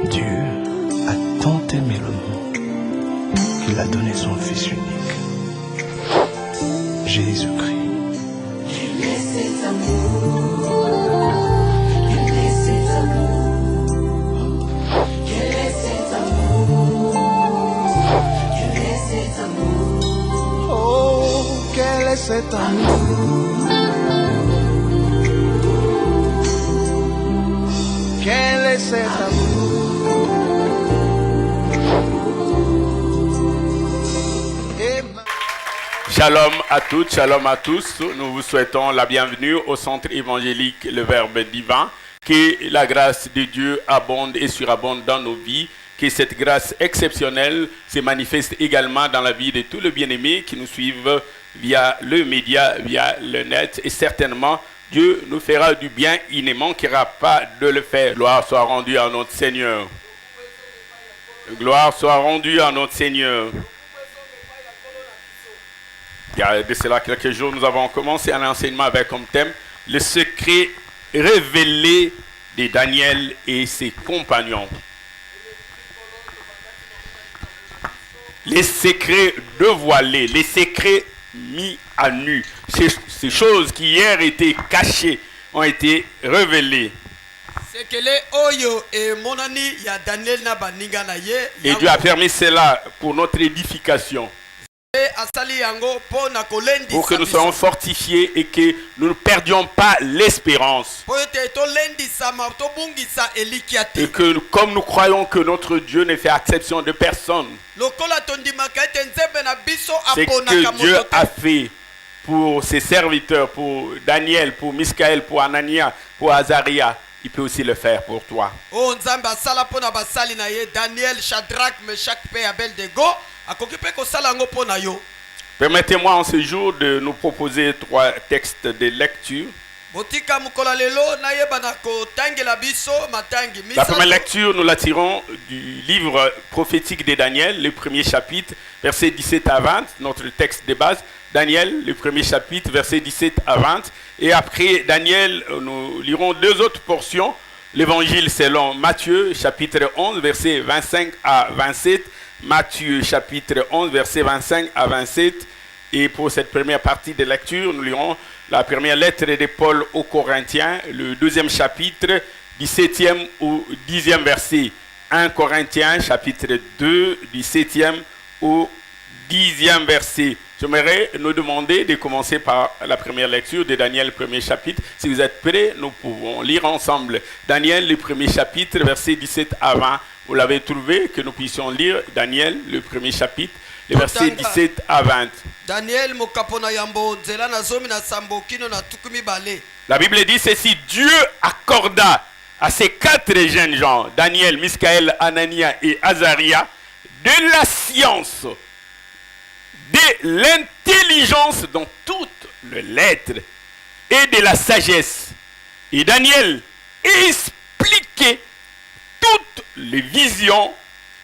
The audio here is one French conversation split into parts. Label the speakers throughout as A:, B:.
A: Dieu a tant aimé le monde qu'il a donné son Fils unique, Jésus-Christ.
B: Quel est cet amour? Quel est cet amour? Quel est cet amour? Quel est cet amour?
A: Oh, quel est cet amour? Quel est cet amour?
C: Shalom à toutes, shalom à tous. Nous vous souhaitons la bienvenue au centre évangélique Le Verbe Divin. Que la grâce de Dieu abonde et surabonde dans nos vies. Que cette grâce exceptionnelle se manifeste également dans la vie de tous les bien-aimés qui nous suivent via le média, via le net. Et certainement, Dieu nous fera du bien. Il ne manquera pas de le faire. Gloire soit rendue à notre Seigneur. Gloire soit rendue à notre Seigneur. Il y a de cela quelques jours, nous avons commencé un enseignement avec comme thème le secret révélé de Daniel et ses compagnons. Les secrets dévoilés, les secrets mis à nu. Ces choses qui hier étaient cachées ont été révélées. Et Dieu a permis cela pour notre édification. Pour que nous soyons fortifiés et que nous ne perdions pas l'espérance. Et que comme nous croyons que notre Dieu ne fait exception de personne, c'est que Dieu a fait pour ses serviteurs, pour Daniel, pour Miskaël, pour Anania, pour Azaria, il peut aussi le faire pour toi. Permettez-moi en ce jour de nous proposer 3 textes de lecture. La première lecture, nous la tirons du livre prophétique de Daniel, le premier chapitre, versets 17 à 20, notre texte de base. Daniel, le premier chapitre, versets 17 à 20. Et après Daniel, nous lirons 2 autres portions. L'évangile selon Matthieu, chapitre 11, versets 25 à 27. Matthieu, chapitre 11, versets 25 à 27. Et pour cette première partie de lecture, nous lirons la première lettre de Paul aux Corinthiens, le 2e chapitre, 17e au 10e verset. 1 Corinthiens, chapitre 2, 17e au 10e verset. J'aimerais nous demander de commencer par la première lecture de Daniel, le premier chapitre. Si vous êtes prêts, nous pouvons lire ensemble. Daniel, le premier chapitre, versets 17 à 20. Vous l'avez trouvé, que nous puissions lire Daniel, le premier chapitre, les versets 17 à 20. La Bible dit ceci: Dieu accorda à ces 4 jeunes gens, Daniel, Miskaël, Anania et Azaria, de la science, de l'intelligence dans toutes les lettres et de la sagesse. Et Daniel expliquait toutes les visions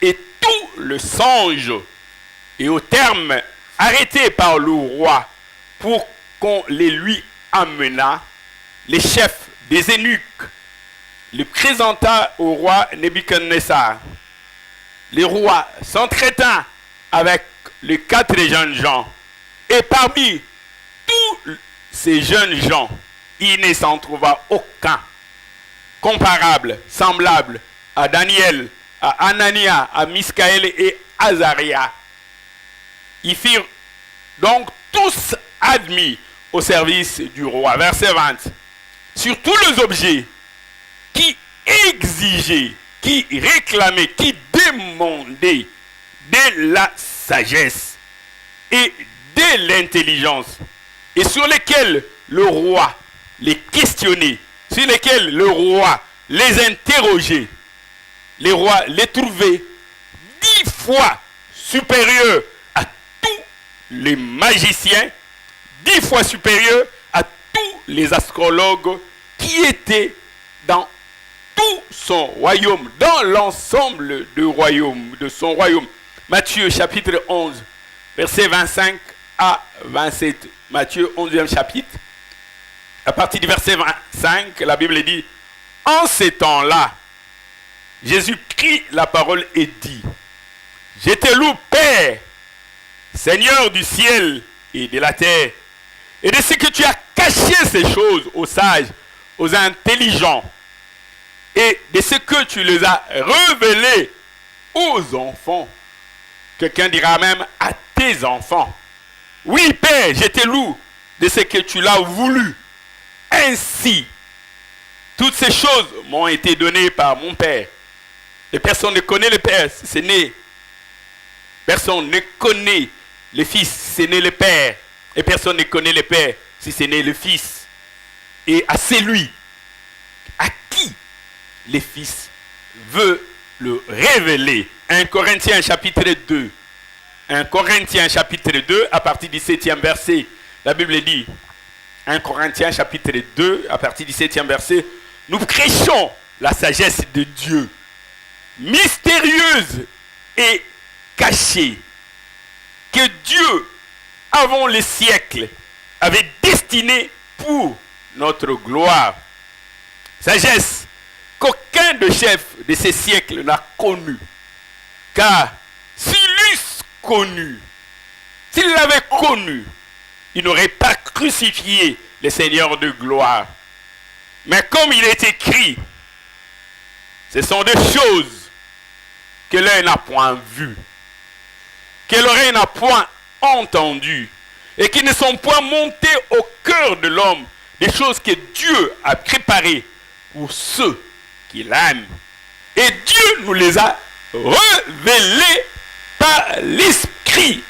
C: et tout le songe. Et au terme arrêté par le roi pour qu'on les lui amena, les chefs des eunuques le présenta au roi Nebuchadnezzar. Le roi s'entretint avec les 4 jeunes gens. Et parmi tous ces jeunes gens, il ne s'en trouva aucun comparable, semblable à Daniel, à Anania, à Miskaël et Azaria. Ils furent donc tous admis au service du roi. Verset 20. Sur tous les objets qui exigeaient, qui réclamaient, qui demandaient de la sagesse et de l'intelligence, et sur lesquels le roi les questionnait, sur lesquels le roi les interrogeait, les rois les trouvaient 10 fois supérieurs à tous les magiciens, 10 fois supérieurs à tous les astrologues qui étaient dans tout son royaume, dans l'ensemble du royaume, de son royaume. Matthieu chapitre 11, versets 25 à 27. Matthieu 11e chapitre. À partir du verset 25, la Bible dit: en ces temps-là, Jésus prit la parole et dit, je te loue, Père, Seigneur du ciel et de la terre, et de ce que tu as caché ces choses aux sages, aux intelligents, et de ce que tu les as révélées aux enfants. Quelqu'un dira même à tes enfants. Oui, Père, je te loue de ce que tu l'as voulu. Ainsi, toutes ces choses m'ont été données par mon Père. Et personne ne connaît le Père, si ce n'est. Personne ne connaît le Fils, si ce n'est le Père. Et personne ne connaît le Père, si ce n'est le Fils. Et à celui à qui le Fils veut le révéler. 1 Corinthiens chapitre 2. 1 Corinthiens chapitre 2, à partir du 7e verset. La Bible dit, 1 Corinthiens chapitre 2, à partir du 7e verset, nous prêchons la sagesse de Dieu, mystérieuse et cachée, que Dieu, avant les siècles, avait destinée pour notre gloire. Sagesse qu'aucun de chefs de ces siècles n'a connue. Car s'il l'eusse connu, s'il l'avait connu, il n'aurait pas crucifié le Seigneur de gloire. Mais comme il est écrit, ce sont des choses que l'œil n'a point vues, que l'oreille n'a point entendues, et qui ne sont point montées au cœur de l'homme, des choses que Dieu a préparées pour ceux qui l'aiment. Et Dieu nous les a révélées par l'Esprit,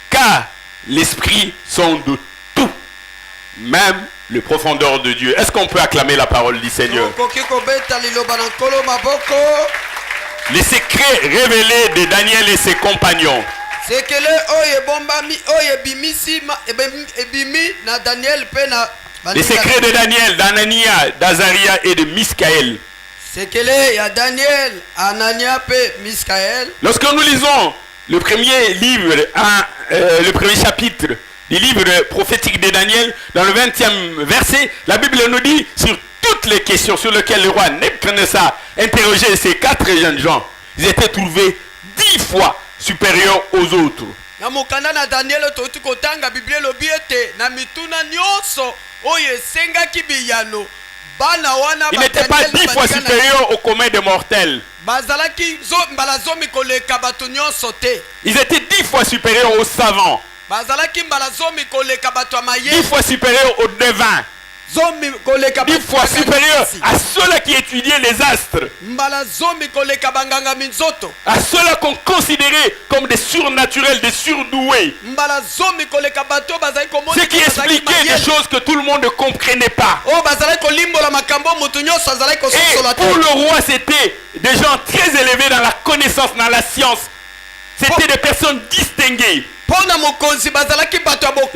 C: car l'Esprit sonde tout, même les profondeurs de Dieu. Est-ce qu'on peut acclamer la parole du Seigneur? Les secrets révélés de Daniel et ses compagnons. Les secrets de Daniel, d'Anania, d'Azaria et de Miskaël. Lorsque nous lisons le premier livre, le premier chapitre du livre prophétique de Daniel, dans le 20e verset, la Bible nous dit sur toutes les questions sur lesquelles le roi Nebuchadnezzar interrogeait ces 4 jeunes gens, ils étaient trouvés 10 fois supérieurs aux autres. Il n'était pas 10 fois supérieur au commun des mortels. Ils étaient 10 fois supérieurs aux savants, 10 fois supérieurs aux devins, 10 fois supérieurs à ceux-là qui étudiaient les astres, à ceux-là qu'on considérait comme des surnaturels, des surdoués, ceux qui expliquaient des choses que tout le monde ne comprenait pas. Et pour le roi, c'était des gens très élevés dans la connaissance, dans la science. C'était des personnes distinguées, des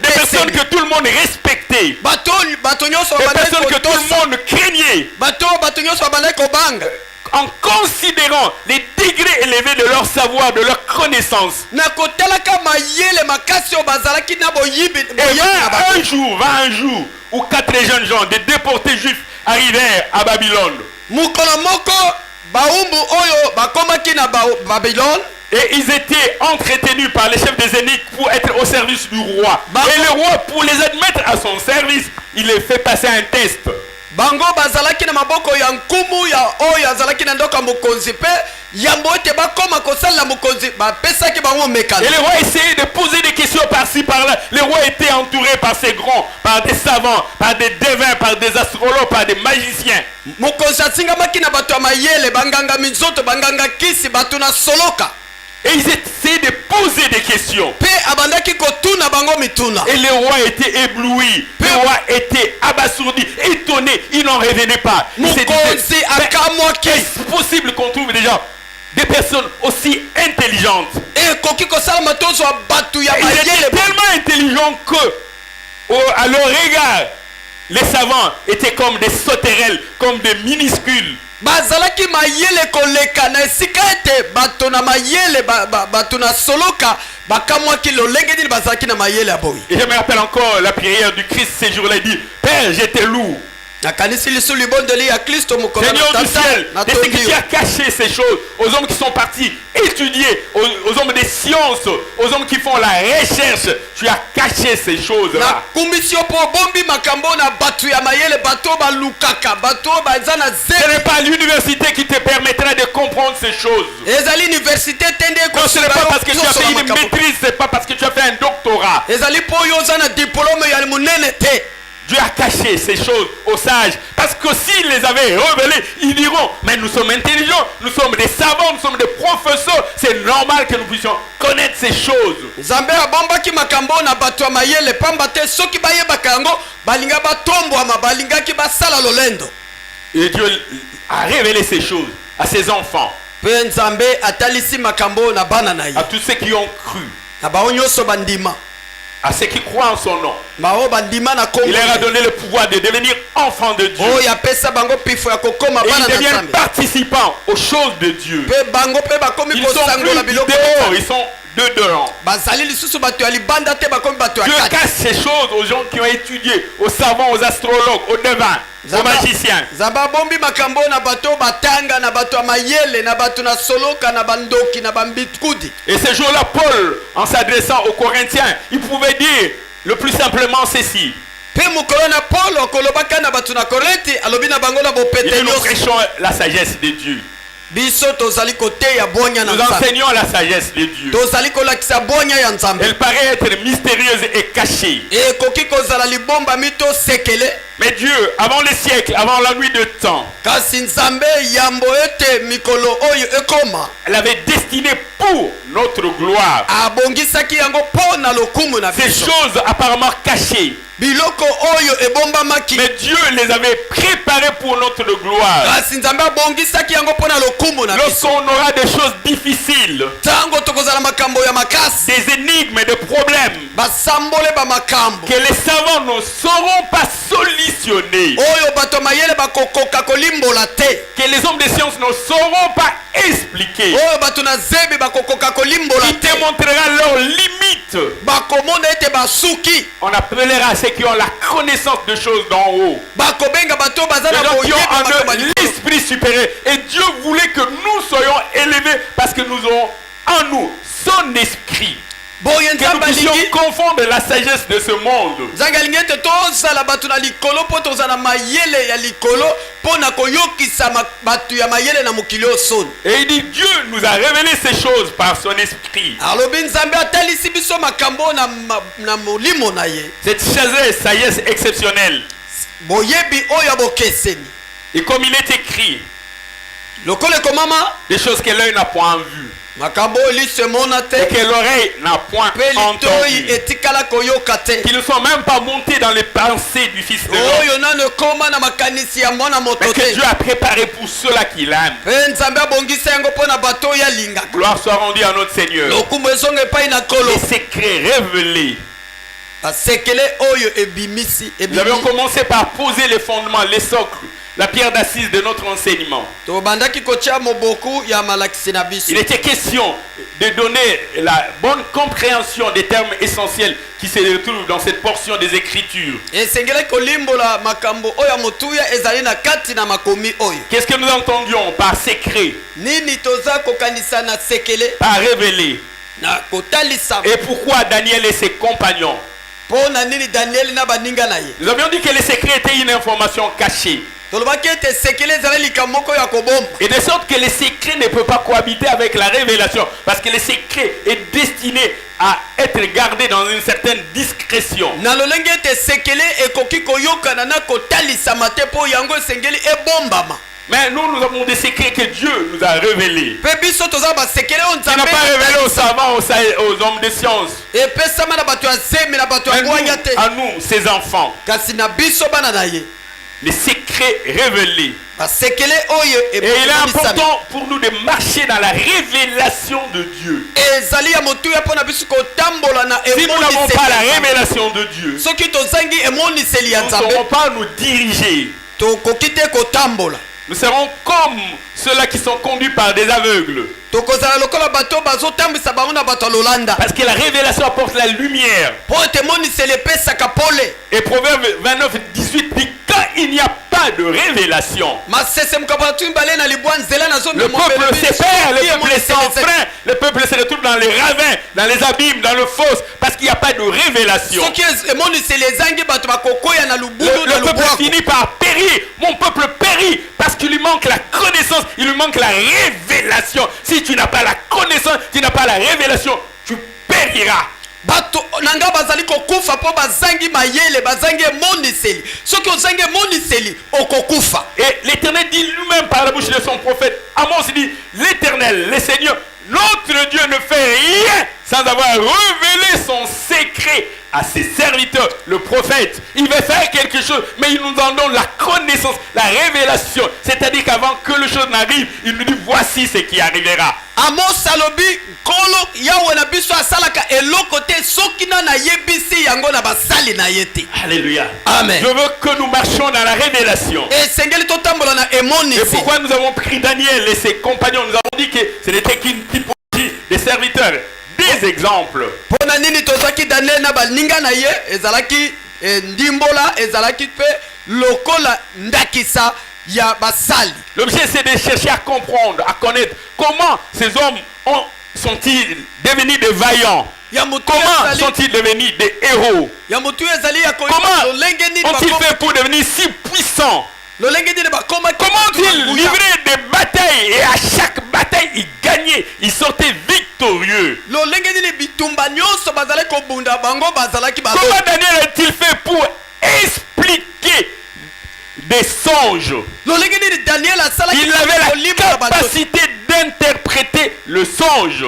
C: personnes que tout le monde respectait, des personnes que tout le monde craignait, en considérant les degrés élevés de leur savoir, de leur connaissance. Et va un jour où 4 jeunes gens, des déportés juifs, arrivèrent à Babylone. Et ils étaient entretenus par les chefs des eunuques pour être au service du roi. Et le roi, pour les admettre à son service, il les fait passer un test. Et le roi essayait de poser des questions par-ci par-là. Le roi était entouré par ses grands, par des savants, par des devins, par des astrologues, par des magiciens. Et ils essayaient de poser des questions. Et le roi était ébloui. Le roi était abasourdi, étonné. Il n'en revenait pas. Il s'est dit, est-ce possible qu'on trouve des gens, des personnes aussi intelligentes? Ils étaient tellement intelligents que, à leur regard, les savants étaient comme des sauterelles, comme des minuscules. Et je me rappelle encore la prière du Christ ces jours-là. Il dit, Père, je te loue
D: nakanisi lisu libondeli ya Kristo mokolo
C: Seigneur du ciel,
D: na
C: de ce que tu
D: tondio
C: as caché ces choses aux hommes qui sont partis étudier, aux hommes des sciences, aux hommes qui font la recherche, tu as caché ces choses-là.
D: nakumbisi yo po bombi makambo na batu ya mayele bato balukaka bato baza na
C: Ce
D: zele
C: n'est pas l'université qui te permettra de comprendre ces choses.
D: ezali université tende
C: Non, ce n'est pas parce que tu as fait une maîtrise, c'est pas parce que tu as fait un doctorat.
D: ezali po yo oza na diplôme ya monene te.
C: Dieu a caché ces choses aux sages. Parce que s'ils les avaient révélées, ils diront, mais nous sommes intelligents, nous sommes des savants, nous sommes des professeurs. C'est normal que nous puissions connaître ces choses.
D: Nzambe abombaki makambo na bato ya mayele pamba te soki bayebaka yango balinga batombwama balingaki basala lolendo.
C: Et Dieu a révélé ces choses à ses enfants,
D: Pe Nzambe atalisi makambo na bana na ye
C: à tous ceux qui ont cru,
D: na bao nyonso bandima
C: à ceux qui croient en son nom.
D: bao bandima na kombo
C: Il leur a donné le pouvoir de devenir enfants de Dieu.
D: oyo apesa bango pifo ya kokoma
C: Et
D: bana
C: ils
D: na
C: deviennent
D: Nzambe
C: participants aux choses de Dieu.
D: pe bango pe bakomi
C: Ils sont
D: kosangola
C: plus
D: biloko
C: dehors, ils sont dedans.
D: bazali lisusu bato ya libanda te bakomi bato ya
C: Dieu
D: kati.
C: cache ces choses aux gens qui ont étudié, aux savants, aux astrologues, aux devins, aux magiciens.
D: Nzambe abombi makambo na bato batanga na bato ya mayele na bato na soloka na bandoki na bambikudi.
C: Et ce jour-là, Paul, en s'adressant aux Corinthiens, il pouvait dire le plus simplement ceci.
D: Pe mokolo na Paul okolobaka na bato na Korenti alobi na bango na
C: Il
D: bopete
C: dit, nous
D: nyonso
C: prêchons la sagesse de Dieu.
D: biso tozali koteya bonya na
C: Nous
D: Nzambe
C: enseignons la sagesse de Dieu.
D: tozali kolakisa bonya ya Nzambe
C: Elle paraît être mystérieuse et cachée.
D: ekoki kozala libomba mito sekele
C: Mais Dieu, avant les siècles, avant la nuit de temps,
D: kasi Nzambe yambo ete mikolo oyo ekoma
C: elle avait destiné pour notre gloire
D: abongisaki yango mpo na lokumu na
C: ces
D: biso
C: choses apparemment cachées.
D: biloko oyo ebombamaki
C: Mais Dieu les avait préparées pour notre gloire.
D: kasi Nzambe abongisaki yango mpo na lokumu na biso
C: Lorsqu'on aura des choses difficiles,
D: ntango tokozala makambo ya makasi
C: des énigmes, des problèmes
D: basambole bamakambo
C: que les savants ne sauront pas solutionner,
D: oyo bato ya mayele bakokoka kolimbola te
C: que les hommes de science ne sauront pas expliquer,
D: oyo bato na zebi bakokoka kolimbola
C: qui
D: te
C: te montrera leurs limites.
D: bakomona ete basuki
C: On appellera ceux qui ont la connaissance de choses d'en haut,
D: bakobenga bato baza
C: les
D: na
C: gens qui ont
D: boyeba
C: en
D: makambo ya
C: eux
D: likolo.
C: l'esprit supérieur. Et Dieu voulait que nous soyons élevés parce que nous aurons en nous son esprit.
D: boye
C: Que nous
D: Nzambe
C: puissions
D: alingi
C: confondre la sagesse de ce monde.
D: nzambe alingi ete tozala bato na likolo mpo tozala mayele ya likolo mpo na koyokisa bato ya mayele na mokili oyo soni.
C: Et il dit, Dieu nous a révélé ces choses par son esprit.
D: alobi Nzambe atalisi biso makambo na molimo na ye
C: Cette sagesse exceptionnelle.
D: boyebi oyo ya bokeseni
C: Et comme il est écrit,
D: lokola ekomama
C: des choses que l'œil n'a point vues
D: makambo oyo liso emona te
C: et que l'oreille n'a point
D: mpe litoi
C: entendu,
D: etikala koyoka te
C: qui ne sont même pas montés dans les pensées du Fils de l'homme,
D: oyo nano ekoma na makanisi ya mwana moto
C: mais que
D: te
C: Dieu a préparé pour ceux-là qui l'aiment.
D: mpe Nzambe abongisa yango mpo na bato oyo alingaka
C: Gloire soit rendue à notre Seigneur.
D: lokumu ezonga epai na nkolo
C: Les secrets révélés.
D: basekele oyo ebimisi
C: Nous avions commencé par poser les fondements, les socles, la pierre d'assise de notre enseignement.
D: tobandaki kotia moboku ya malakisi na biso
C: Il était question de donner la bonne compréhension des termes essentiels qui se retrouvent dans cette portion des Écritures.
D: esengelaki kolimbola makambo oyo ya motuya ezali na kati na makomi oyo
C: Qu'est-ce que nous entendions par secret,
D: nini toza kokanisa na sekele
C: par révélé?
D: na kotalisa
C: Et pourquoi Daniel et ses compagnons?
D: mpo na nini Danieli na baninga na ye
C: Nous avions dit que le secret était une information cachée.
D: tolobaki ete sekele ezali likambo moko ya kobomba
C: Et de sorte que le secret ne peut pas cohabiter avec la révélation. Parce que le secret est destiné à être gardé dans une certaine discrétion.
D: na lolenge ete sekele ekoki koyokana na kotalisama te mpo yango esengeli ebombama
C: Mais nous avons des secrets que Dieu nous a révélés.
D: mpe biso toza basekele oyo
C: Il n'a
D: Nzambe
C: pas révélé aux savants, aux hommes de science.
D: epesama na bato ya zemi na bato ya
C: Mais nous,
D: bwanya te
C: à nous, ses enfants,
D: kasi na biso bana na ye
C: les secrets révélés.
D: basekele oyo
C: Et il est
D: ebongisami
C: important pour nous de marcher dans la révélation de Dieu.
D: ezali ya motuya mpo na biso kotambola na
C: Si nous n'avons pas la
D: emoniseli
C: révélation de Dieu,
D: soki tozangi emoniseli ya
C: nous ne
D: Nzambe
C: saurons pas nous diriger.
D: tokoki te kotambola
C: Nous serons comme ceux-là qui sont conduits par des aveugles.
D: tokozala lokola bato bazotambwisa bango na bato ya lolanda
C: Parce que la révélation apporte la lumière.
D: mpo ete emoniseli epesaka pole
C: Et Proverbe 29, 18 dit, quand il n'y a pas de révélation,
D: masese mukapata mbale na libwa nzela nazo
C: le peuple se perd, le peuple s'enfreint, le peuple se retrouve dans les ravins, dans les abîmes, dans le fosse, parce qu'il n'y a pas de révélation. Le peuple finit par périr. Mon peuple périt parce qu'il lui manque la connaissance, il lui manque la révélation. Si tu n'as pas la connaissance, tu n'as pas la révélation, tu périras.
D: bato nanga bazali kokufa po bazangi mayele bazangi moniseli soki ozangi moniseli okokufa.
C: Et l'Éternel dit lui-même par la bouche de son prophète Amos, il dit l'Éternel, le Seigneur, notre Dieu ne fait rien sans avoir révélé son secret à ses serviteurs, le prophète. Il veut faire quelque chose, mais il nous en donne la connaissance, la révélation. C'est-à-dire qu'avant que le chose n'arrive, il nous dit voici ce qui arrivera.
D: Amos alobi kolo yawe na biso asalaka eloko te soki na yebisi yango na basali na yete.
C: Alléluia.
D: Amen.
C: Je veux que nous marchions dans la révélation.
D: Et sengeli totambola na emoni.
C: Et pourquoi nous avons pris Daniel et ses compagnons? Nous avons dit que ce n'était qu'une typologie des serviteurs. Des exemples.
D: Pona nini tozaki Daniel na baninga na ye ezalaki ndimbola ezalaki pe lokola ndakisa ya basali.
C: L'objet c'est de chercher à comprendre, à connaître comment ces hommes sont-ils devenus des vaillants. Comment sont-ils devenus des héros? Comment ont-ils fait pour devenir si puissants? Comment ont-ils livré des batailles et à chaque bataille ils gagnaient, ils sortaient victorieux? Comment Daniel a-t-il fait pour expliquer des songes? Il avait la capacité d'interpréter le songe,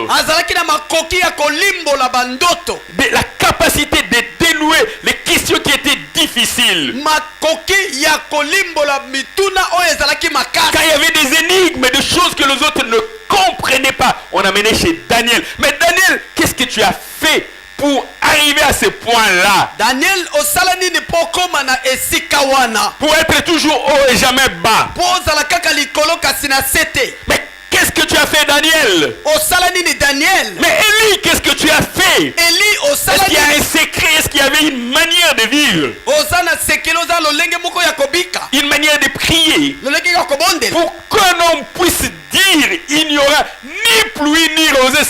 C: la capacité de dénouer les questions qui étaient difficiles. Quand il y avait des énigmes, des choses que les autres ne comprenaient pas, on amenait chez Daniel. Mais Daniel, qu'est-ce que tu as fait pour arriver à ce point-là?
D: Daniel osalani ne pokomana esikawana.
C: Pour être toujours haut et jamais bas. Mais qu'est-ce que tu as fait, Daniel?
D: Daniel.
C: Mais Élie, qu'est-ce que tu as fait? Est-ce qu'il y a un secret? Est-ce qu'il y avait une manière de vivre? Une manière de prier? Pour qu'un homme puisse dire il n'y aura ni pluie ni rosée,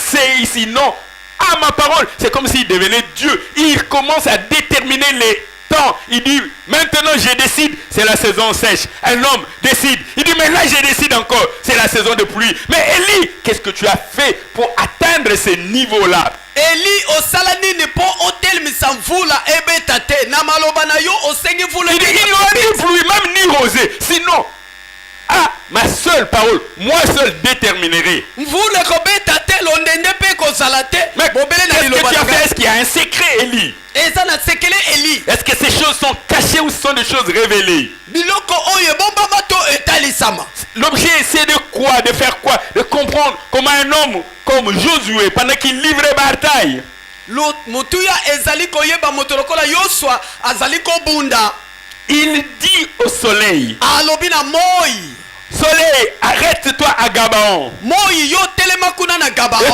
C: sinon à ma parole. C'est comme s'il devenait Dieu. Il commence à déterminer les temps. Il dit maintenant je décide, c'est la saison sèche. Un homme décide, il dit mais là je décide encore, c'est la saison de pluie. Mais Élie, qu'est-ce que tu as fait pour atteindre ce niveau-là?
D: Eli osalani ne po hotel misamvula ebetate na maloba na yo osengi vula.
C: Il dit il n'y aura ni pluie même ni rosée, sinon ma seule parole, moi seul déterminerai.
D: Mais qu'est-ce
C: que tu as fait? Est-ce qu'il y a un secret, Élie? Est-ce que ces choses sont cachées ou sont des choses révélées? L'objet c'est de quoi? De faire quoi? De comprendre comment un homme comme Josué, pendant qu'il livrait bataille, il dit au soleil, soleil, arrête-toi à Gabaon. Et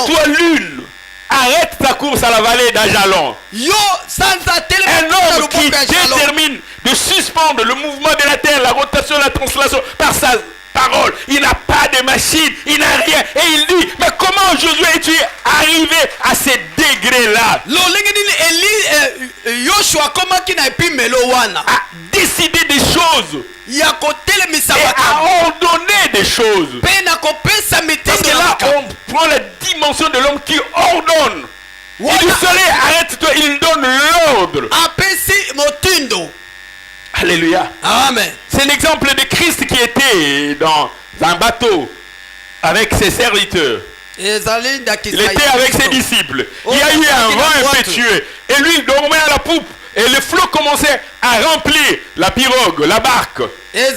C: toi lune, arrête ta course à la vallée d'Ajalon. Un homme qui détermine de suspendre le mouvement de la terre, la rotation, la translation par sa parole. Il n'a pas de machine, il n'a rien. Et il dit, mais comment Josué es-tu arrivé à ces degrés-là? À décider des choses et à ordonner des choses. Parce que là, on prend la dimension de l'homme qui ordonne. Il dit, soleil, arrête-toi, il donne l'ordre. Alléluia.
D: Amen.
C: C'est l'exemple de Christ qui était dans un bateau avec ses serviteurs. Il était avec ses disciples. Il y a eu un vent impétueux. Et lui, il dormait à la poupe. Et le flot commençait à remplir la pirogue, la barque. Et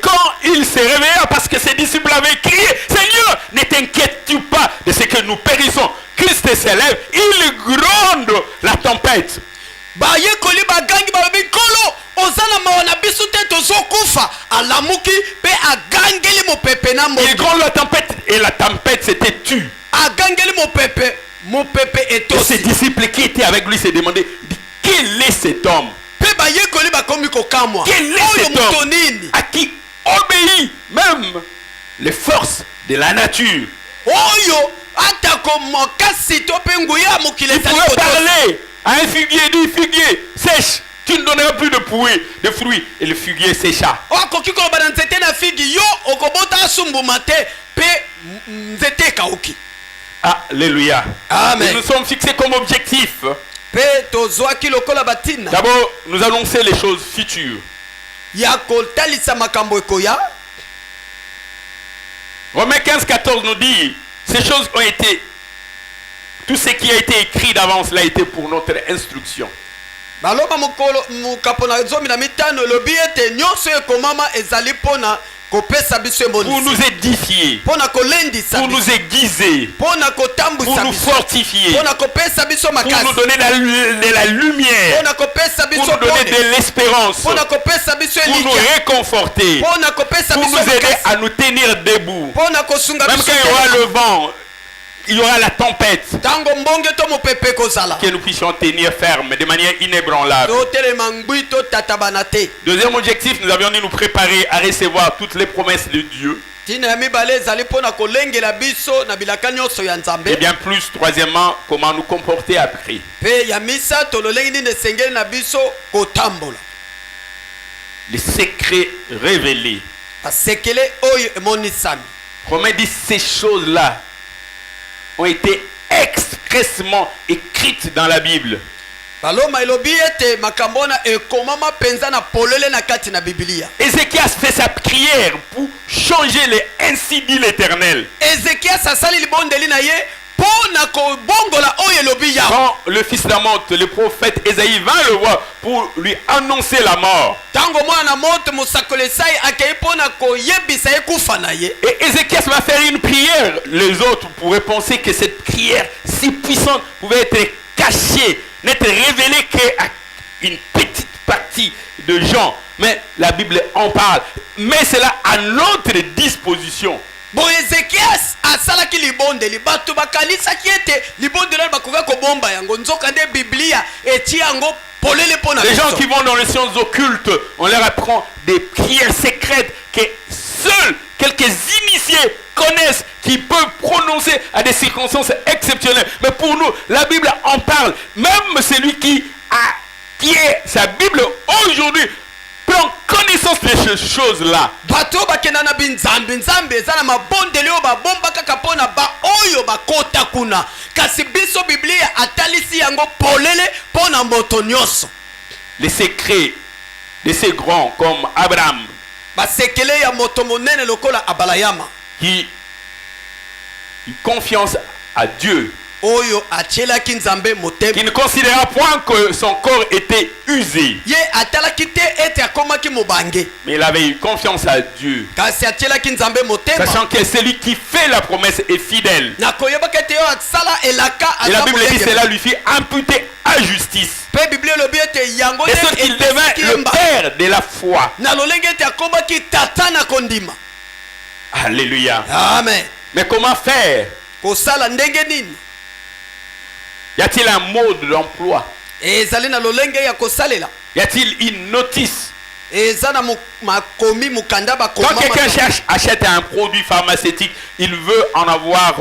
C: quand il s'est réveillé, parce que ses disciples avaient crié, Seigneur, ne t'inquiètes-tu pas de ce que nous périssons? Christ s'élève, il gronde la tempête.
D: bayekoli bagangi balobi nkolo oza na mawa na biso te tozokufa alamuki mpe agangeli mopepe na
C: Il
D: moto
C: gronde la tempête et la tempête s'était tue.
D: agangeli mopepe mopepe
C: Et ses
D: etosi
C: disciples qui étaient avec lui se demandaient quel est cet homme
D: mpe bayekoli bakomi kokamwa
C: Quel est
D: oyo
C: cet
D: moto
C: homme
D: nini
C: à qui obéit même les forces de la nature.
D: oyo atako makasi to mpe nguya ya mokili
C: Il
D: ezali
C: pouvait
D: kotosa
C: parler à un figuier, dit figuier, sèche, tu ne donneras plus de fruits. Et le figuier sécha.
D: akoki koloba na nzete na figi yo okobota asumbuma te mpe nzete ekauki
C: Alléluia.
D: Amen.
C: Et nous sommes fixés comme objectif.
D: mpe tozwaki lokola batina
C: D'abord, nous annoncer les choses futures.
D: ya kotalisa makambo ekoya.
C: Romains 15-14 nous dit, ces choses ont été, tout ce qui a été écrit d'avance l'a été pour notre instruction.
D: baloba mokapo na 15 elobi ete nyonso ekomama ezali mpona kopesa biso
C: Pour nous
D: emonisi
C: édifier,
D: mpona kolendisa
C: pour nous
D: biso
C: aiguiser,
D: mpona
C: pour
D: kotambwisa
C: nous
D: biso
C: fortifier,
D: mpona kopesa biso
C: pour nous
D: makasi
C: donner de la lumière,
D: mpona kopesa
C: pour
D: biso
C: nous donner
D: pole
C: de l'espérance,
D: mpona kopesa biso
C: pour nous
D: elikya
C: réconforter,
D: mpona kopesa
C: pour
D: biso
C: nous aider
D: makasi
C: à nous tenir debout.
D: mpona kosunga
C: Même
D: biso
C: quand il y aura le vent, il y aura la tempête,
D: ntango mbonge to mopepe kozala
C: que nous puissions tenir ferme de manière inébranlable.
D: totelema ngwi totatabana te.
C: Deuxième objectif, nous avions dû nous préparer à recevoir toutes les promesses de Dieu.
D: ntina ya mibale ezali mpona kolengela biso na bilaka nyonso ya
C: Et
D: nzambe
C: bien plus, troisièmement, comment nous comporter après.
D: mpe ya misato lolenge nini esengeli na biso kotambola
C: Les secrets révélés.
D: basekele oyo emonisami.
C: Romains dit ces choses-là ont été expressement écrites dans la Bible.
D: baloma elobi ete makambo wana ekomama mpenza na polele na kati na bibilia.
C: Ézéchias fait sa prière pour changer les ainsi dit l'Éternel.
D: ezekias asali libondeli na ye mpo na kobongola oyo elobi yawe.
C: Quand le fils d'Amoth, le prophète Ésaïe, vint le voir pour lui annoncer la mort.
D: ntango mwana na moto mosakoli esai akei mpo na koyebisa ye kufa na ye.
C: Et Ézéchias va faire une prière. Les autres pourraient penser que cette prière si puissante pouvait être cachée, n'être révélée qu'à une petite partie de gens. Mais la Bible en parle. Mais c'est là à notre disposition.
D: boye ezekias asalaki libondeli bato bakanisaki ete libondeli wana bakoka kobomba yango nzoka nde biblia eti yango polele mpo na
C: Les gens
D: biso.
C: qui vont dans les sciences occultes, on leur apprend des prières secrètes que seuls quelques initiés connaissent, qui peuvent prononcer à des circonstances exceptionnelles. Mais pour nous, la Bible en parle. Même celui qui est sa Bible aujourd'hui prend connaissance de ces choses-là.
D: bato oyo bakenda na binzambe nzambe eza na mabondeli oyo babomba kaka mpo na baoyo bakota kuna kasi biso biblia atalisi yango polele mpo na moto nyonso.
C: Les secrets de ces grands comme Abraham,
D: basekele ya moto monene lokola abalayama
C: qui eut confiance à Dieu,
D: oyo atielaki nzambe
C: qui
D: motema
C: ne considéra point que son corps était usé,
D: ye atalaki te ete akomaki mobange
C: mais il avait eu confiance à Dieu,
D: kasi atielaki nzambe motema
C: sachant que celui qui fait la promesse est fidèle.
D: na koyebaka ete oyo asala elaka
C: Et la
D: aza
C: Bible dit
D: molenge.
C: cela lui fit imputer à justice.
D: mpe biblia elobi ete yango
C: Et ce qu'il devint le père de la foi.
D: na lolenge ete akomaki tata na kondima.
C: Alléluia.
D: Amen.
C: Mais comment faire?
D: kosala ndenge nini
C: Y a-t-il un mode d'emploi?
D: ezali na lolenge ya kosalela
C: Y a-t-il une notice?
D: eza na makomi mokanda
C: Quand
D: bakoma
C: quelqu'un achète un produit pharmaceutique, il veut en avoir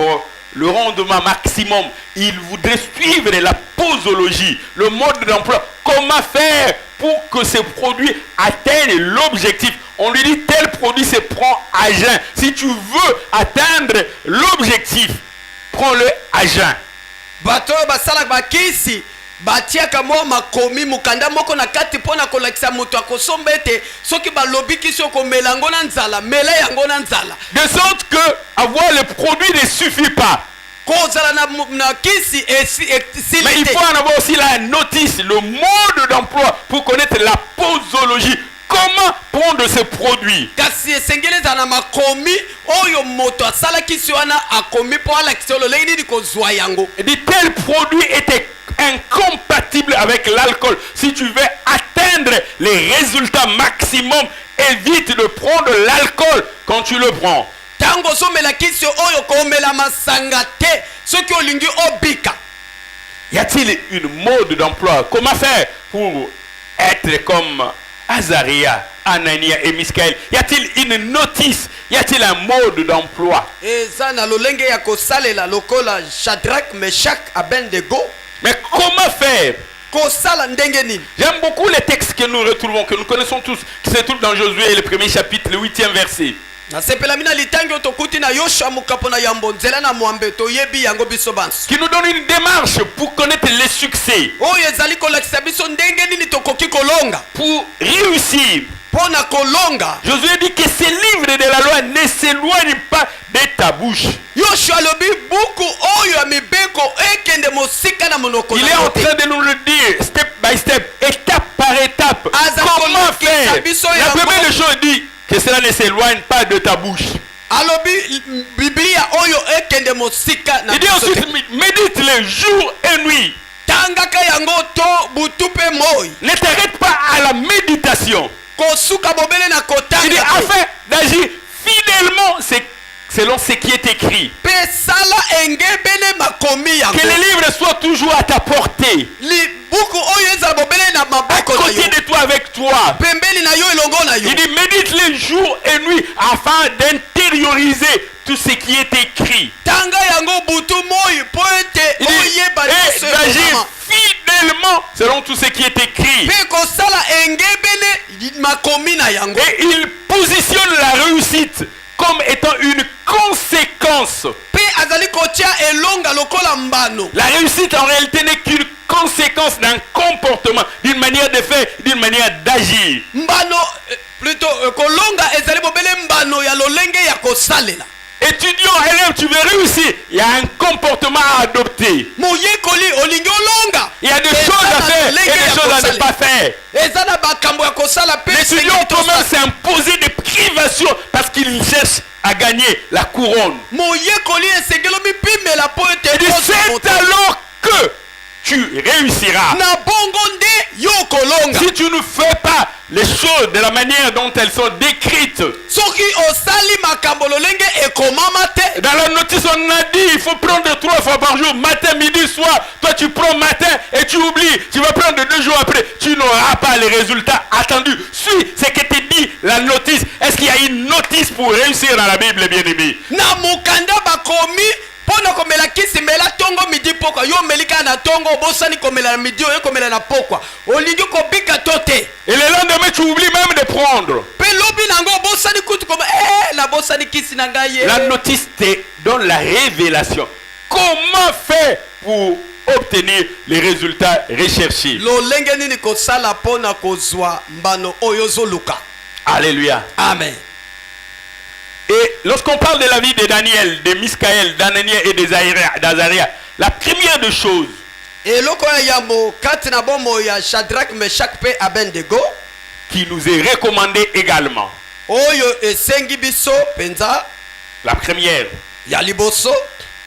C: le rendement maximum. Il voudrait suivre la posologie, le mode d'emploi. Comment faire pour que ce produit atteigne l'objectif? On lui dit tel produit se prend à jeun. Si tu veux atteindre l'objectif, prends-le à jeun.
D: bato oyo basalaka bakisi batiaka mwa makomi mokanda moko na kati mpo na kolakisa moto akosomba ete soki balobi kisi okomela yango na nzala mela yango na nzala.
C: De sorte que avoir le produit ne suffit pas.
D: kozala na kisi
C: Mais
D: esili
C: il
D: te.
C: faut en avoir aussi la notice, le mode d'emploi pour connaître la posologie. Comment prendre ce produit?
D: kasi esengeli ezala na makomi oyo moto asalaki si wana akomi mpo alakisa lolenge nini kozwa yango.
C: Il dit tel produit était incompatible avec l'alcool. Si tu veux atteindre les résultats maximum, évite de prendre l'alcool quand tu le prends.
D: Tango ozomela kisi oyo komela masanga te soki olingi obika.
C: Y a-t-il une mode d'emploi? Comment faire pour être comme Azaria, Anania et Miskaël? Y a-t-il une notice? Y a-t-il un mode d'emploi?
D: Eza na lolenge ya kosalela lokola Shadrach, Meshach, Abednego.
C: Mais comment faire?
D: Kosala ndenge nini?
C: J'aime beaucoup les textes que nous retrouvons, que nous connaissons tous, qui se trouvent dans Josué, le premier chapitre, le 8e verset.
D: Nasepela mina litangi otokuti na Yoshua mukapo na yambo nzela na mwambe toyebi yango biso banso.
C: Qui nous donne une démarche pour connaître les succès,
D: Oyo ezali kolakisa biso ndenge nini tokoki kolonga.
C: pour réussir.
D: Pona kolonga.
C: Josué dit que ces livres de la loi ne s'éloignent pas de ta bouche.
D: Yoshua lobi buku oyo ya mibeko ekende mosika na monoko
C: Il
D: na
C: est en
D: yo te.
C: train de nous le dire, step by step, étape par étape.
D: Aza
C: Comment
D: kolakisa
C: faire?
D: biso
C: La
D: yango.
C: première des choses dit que cela ne s'éloigne pas de ta bouche.
D: Alobi Biblia oyo ekende mosika na
C: Il dit
D: biso te.
C: ensuite, médite-le jour et nuit.
D: Tangaka yango to butu pe moi.
C: Ne t'arrête pas à la méditation.
D: Kosuka bobele na
C: Il dit
D: kotanga.
C: afin d'agir fidèlement selon ce qui est écrit.
D: Pe sala engebele makomi yango.
C: Que les livres soient toujours à ta portée,
D: Li buku oyo ezala bobele na
C: à
D: maboko na yo.
C: côté de toi, avec toi.
D: Pembeli na yo elongo na yo.
C: Il dit médite-le jour et nuit afin d'intérioriser tout ce qui est écrit.
D: Tanga yango butu moi po ete
C: Il dit,
D: oyeba
C: et
D: nyonso
C: d'agir
D: ezalama.
C: fidèlement selon tout ce qui est écrit.
D: Pe kosala engebele makomi na yango.
C: Et il positionne la réussite comme étant une conséquence.
D: Pe azali kotia elonga lokola mbano.
C: La réussite en réalité n'est qu'une conséquence d'un comportement, d'une manière de faire, d'une manière d'agir.
D: Mbano plutôt kolonga ezali bobele mbano ya lolenge ya kosalela.
C: Étudiant, élève, tu veux réussir. Il y a un comportement à adopter.
D: Moyekoli olingi olonga.
C: Il y a des choses à faire et des choses à ne pas faire.
D: Eza na bakambo ya kosala pe
C: L'étudiant peut même s'imposer des privations parce qu'il cherche à gagner la couronne.
D: moyekoli esengeli mipimela po ete
C: Et c'est alors que tu réussiras.
D: na bongo nde yo kolonga.
C: Si tu ne fais pas les choses de la manière dont elles sont décrites,
D: Soki osali makambo lolenge ekomama te.
C: dans la notice on a dit il faut prendre 3 fois par jour, matin, midi, soir. Toi tu prends matin et tu oublies, tu vas prendre 2 jours après, tu n'auras pas les résultats attendus. Suis ce que te dit la notice. Est-ce qu'il y a une notice pour réussir dans la Bible, bien-aimé?
D: Na mukanda bakomi pona komela kisi mela tongo midi pokwa yo melika na tongo bosani komela na midi oyo komela na pokwa olingi kobika to te.
C: Et le lendemain tu oublies même de prendre.
D: Pe lobi nango bosani kutu koma na bosani kisi na ngai ye.
C: La notice te donne la révélation. Comment faire pour obtenir les résultats recherchés?
D: lolenge nini kosala pona kozwa mbano oyo zoluka.
C: Alléluia.
D: Amen.
C: Et lorsqu'on parle de la vie de Daniel, de Miskaël, d'Anania et d'Azaria, la première des choses
D: eloko ya yambo kati na bomo ya Shadrach, Meshach pe Abednego
C: qui nous est recommandée également,
D: oyo esengi biso penza
C: la première,
D: ya liboso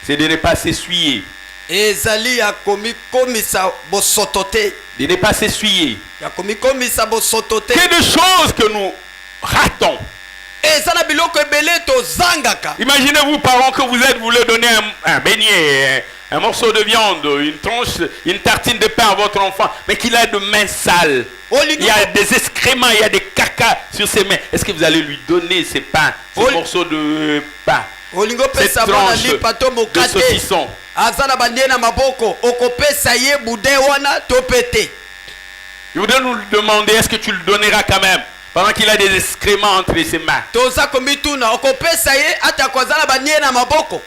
C: c'est de ne pas s'essuyer.
D: ezali ya komikomisa bosoto te.
C: De ne pas s'essuyer.
D: Ya komikomisa bosoto te.
C: Que des choses que nous ratons.
D: eza na biloko ebele tozangaka.
C: Imaginez-vous, parents, que vous êtes, vous voulez donner un beignet, un morceau de viande, une tranche, une tartine de pain à votre enfant, mais qu'il a de mains sales. Il y a des excréments, il y a des caca sur ses mains. Est-ce que vous allez lui donner ces pains, ces morceaux de pain,
D: olingo
C: cette
D: pesa mwana
C: tranche
D: lipa to
C: de
D: mokate
C: saucisson?
D: aza na bandie na maboko okopesa ye bude wana to pete.
C: Je voudrais nous demander, est-ce que tu le donneras quand même, pendant qu'il a des excréments entre ses mains?
D: Toza komituna okopesa ye ata kwaza na bandie na maboko.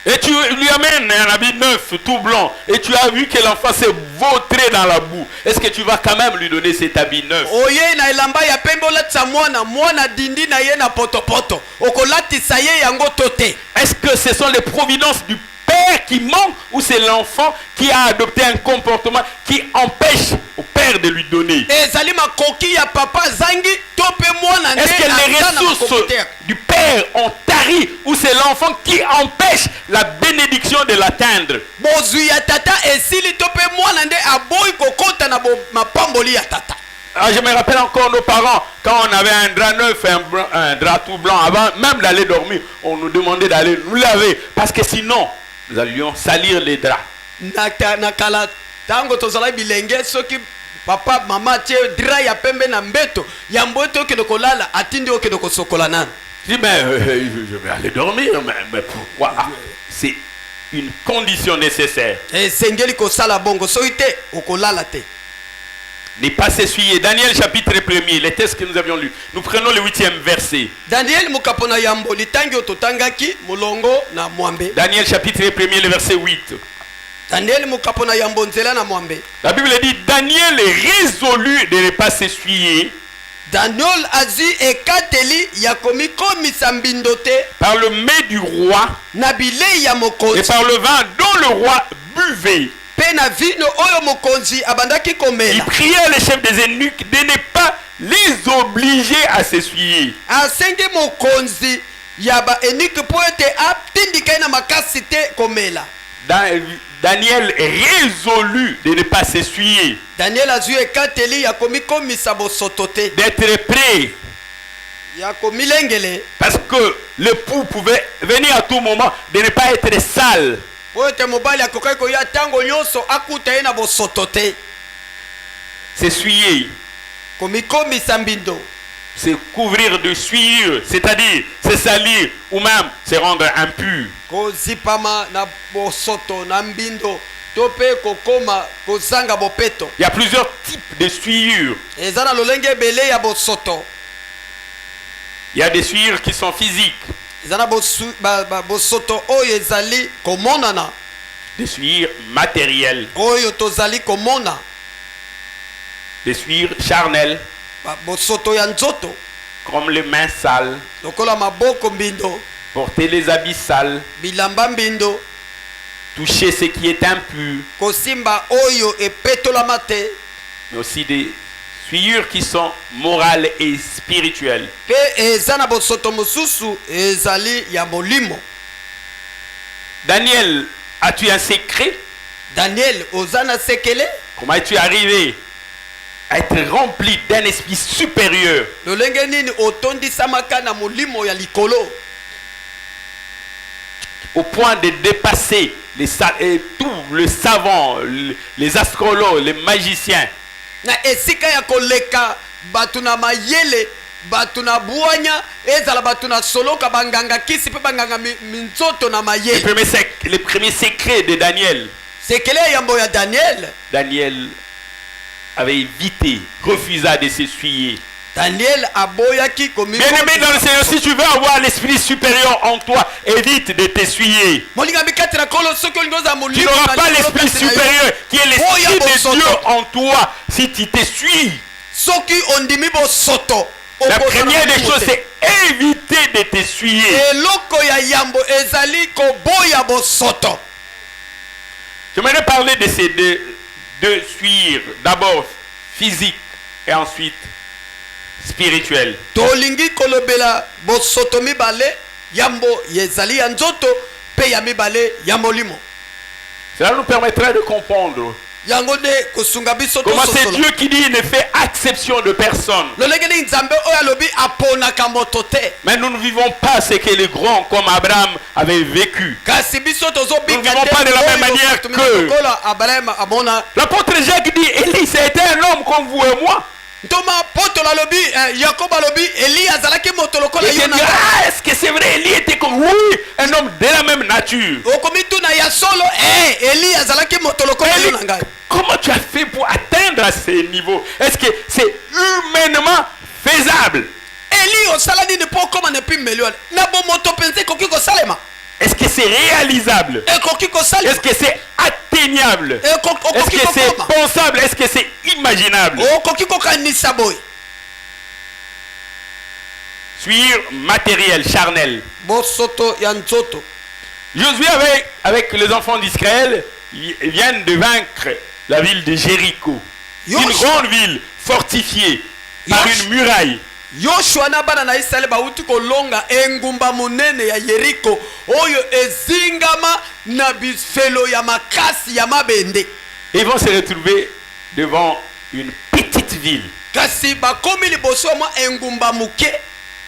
C: Et tu lui amènes un habit neuf, tout blanc, et tu as vu que l'enfant s'est vautré dans la boue. Est-ce que tu vas quand même lui donner cet habit neuf?
D: Oye na elamba ya pembe olatisa mwana dindi na ye na potopoto okolatisa ye yango to te.
C: Est-ce que ce sont les providences du père qui manquent ou c'est l'enfant qui a adopté un comportement qui empêche au père de lui donner?
D: Ezali makoki ya papa zangi to pe mwana nde
C: Est-ce que les
D: aza na
C: ressources
D: makoki te.
C: du père ont tari ou c'est l'enfant qui empêche la bénédiction de l'atteindre?
D: Bozwi ya tata esili to pe mwana nde aboyi kokota na mapamboli ya tata.
C: Ah, je me rappelle encore nos parents, quand on avait un drap neuf et un drap tout blanc, avant même d'aller dormir, on nous demandait d'aller nous laver, parce que sinon, nous allions salir les draps.
D: Na kala tango tozala bilenge soki papa mama tie dra ya pembe na mbeto ya mboto okende kolala atindi okende kosokola nana.
C: Je dis, mais je vais aller dormir, mais pourquoi? Ah, c'est une condition nécessaire.
D: Sengeli kosala bongo soite okolala te.
C: Ne pas s'essuyer. Daniel chapitre 1er, les textes que nous avions lus. Nous prenons le 8e verset.
D: Daniel mukapona yambo litangi ototangaki mulongo na mwambe.
C: Daniel chapitre 1er, le verset 8.
D: Daniel mukapona yambo nzela na mwambe.
C: La Bible dit, Daniel est résolu de ne pas s'essuyer.
D: Daniel azi ekateli ya komiko misambindote
C: Par le mets du roi
D: na bile ya
C: et
D: mokonzi.
C: par le vin dont le roi buvait.
D: Pe na vino oyo mokonzi abandaki
C: Il
D: komela.
C: priait les chefs des eunuques de ne pas les obliger à s'essuyer.
D: Asenge mokonzi ya ba enike po ete atindika na makasi te komela.
C: Daniel est résolu de ne pas s'essuyer,
D: Daniel azwi ekateli ya komikomisa bosoto te
C: d'être prêt,
D: ya komilengele
C: parce que l'époux pouvait venir à tout moment, de ne pas être sale.
D: po ete mobali akokai koya ntango nyonso akuta ye na bosoto te.
C: S'essuyer,
D: Komikomisa mbindo
C: se couvrir de souillure, c'est-à-dire se salir ou même se rendre impur.
D: kozipama na bosoto na mbindo to pe kokoma kozanga bopeto.
C: Il y a plusieurs types de souillures.
D: Eza na lolenge ebele ya bosoto.
C: Il y a des souillures qui sont physiques,
D: Eza na bosoto oyo ezali komonana,
C: des souillures matérielles,
D: oyo tozali komona,
C: des souillures charnelles,
D: bosoto ya nzoto
C: comme les mains sales,
D: lokola maboko mbindo,
C: porter les habits sales,
D: bilamba mbindo,
C: toucher ce qui est impur,
D: kosimba oyo epetolama te,
C: mais aussi des souillures qui sont morales et spirituelles.
D: pe eza na bosoto mosusu ezali ya molimo.
C: Daniel, as-tu un secret?
D: Daniel oza na sekele
C: Comment es-tu arrivé à être rempli d'un esprit supérieur,
D: lolenge nini otondisamaka na molimo ya likolo
C: au point de dépasser tous les savants, les astrologues, les magiciens,
D: na esika ya koleka batu na mayele, batu na buanya, ezala batu na soloka banganga kisi pe banganga minzoto na mayele.
C: les premiers secrets de Daniel?
D: Sekele ya yambo ya Daniel.
C: Daniel avait évité, refusa de s'essuyer.
D: Daniel aboyaki komi.
C: Bien-aimé dans le Seigneur, si tu veux avoir l'esprit supérieur en toi, évite de t'essuyer. Tu n'auras pas l'esprit supérieur qui est l'esprit de Dieu en toi si tu t'essuies. La première des choses, c'est éviter de t'essuyer. J'aimerais parler de ces deux suires. D'abord physique et ensuite spirituel.
D: Tolingi kolobela bosoto mibale yambo yezali ya nzoto pe ya mibale ya molimo.
C: Cela nous permettrait de comprendre
D: Yango de kosunga biso to
C: comment c'est
D: sosolo.
C: Dieu qui dit il ne fait exception de personne.
D: Lolengeli nzambe oyo alobi apona kamoto te.
C: Mais nous ne vivons pas ce que les grands comme Abraham avaient vécu.
D: Kasi biso tozo
C: Nous ne vivons pas de la même manière que
D: Abraham abona.
C: l'apôtre Jacques dit Élie c'était un homme comme vous et moi.
D: Ntoma poto la lobi Jacob alobi Eli azalaki moto lokola
C: Et
D: yo na.
C: est-ce que c'est vrai? Élie était comme oui, un homme de la même nature.
D: Okomi tuna ya solo Eli azalaki moto lokola yo na ngai.
C: Comment tu as fait pour atteindre à ce niveau? Est-ce que c'est humainement faisable?
D: Eli osala nini po koma ne pi melio na bo moto penze koki ko salema.
C: Est-ce que c'est réalisable?
D: Koki ko salema.
C: Est-ce que c'est atteignable? Est-ce que c'est pensable? Est-ce que c'est imaginable?
D: Koki ko kanisa boy.
C: Suivre matériel, charnel.
D: Bosoto ya nzoto.
C: Josué avec les enfants d'Israël viennent de vaincre la ville de Jéricho. Une grande ville fortifiée par une muraille.
D: Yoshua na bana na Israel bauti kolonga engumba munene ya Yeriko oyo ezingama na bifelo ya makasi ya mabende.
C: Ils vont se retrouver devant une petite ville
D: kasi bakomi liboso mwa engumba muke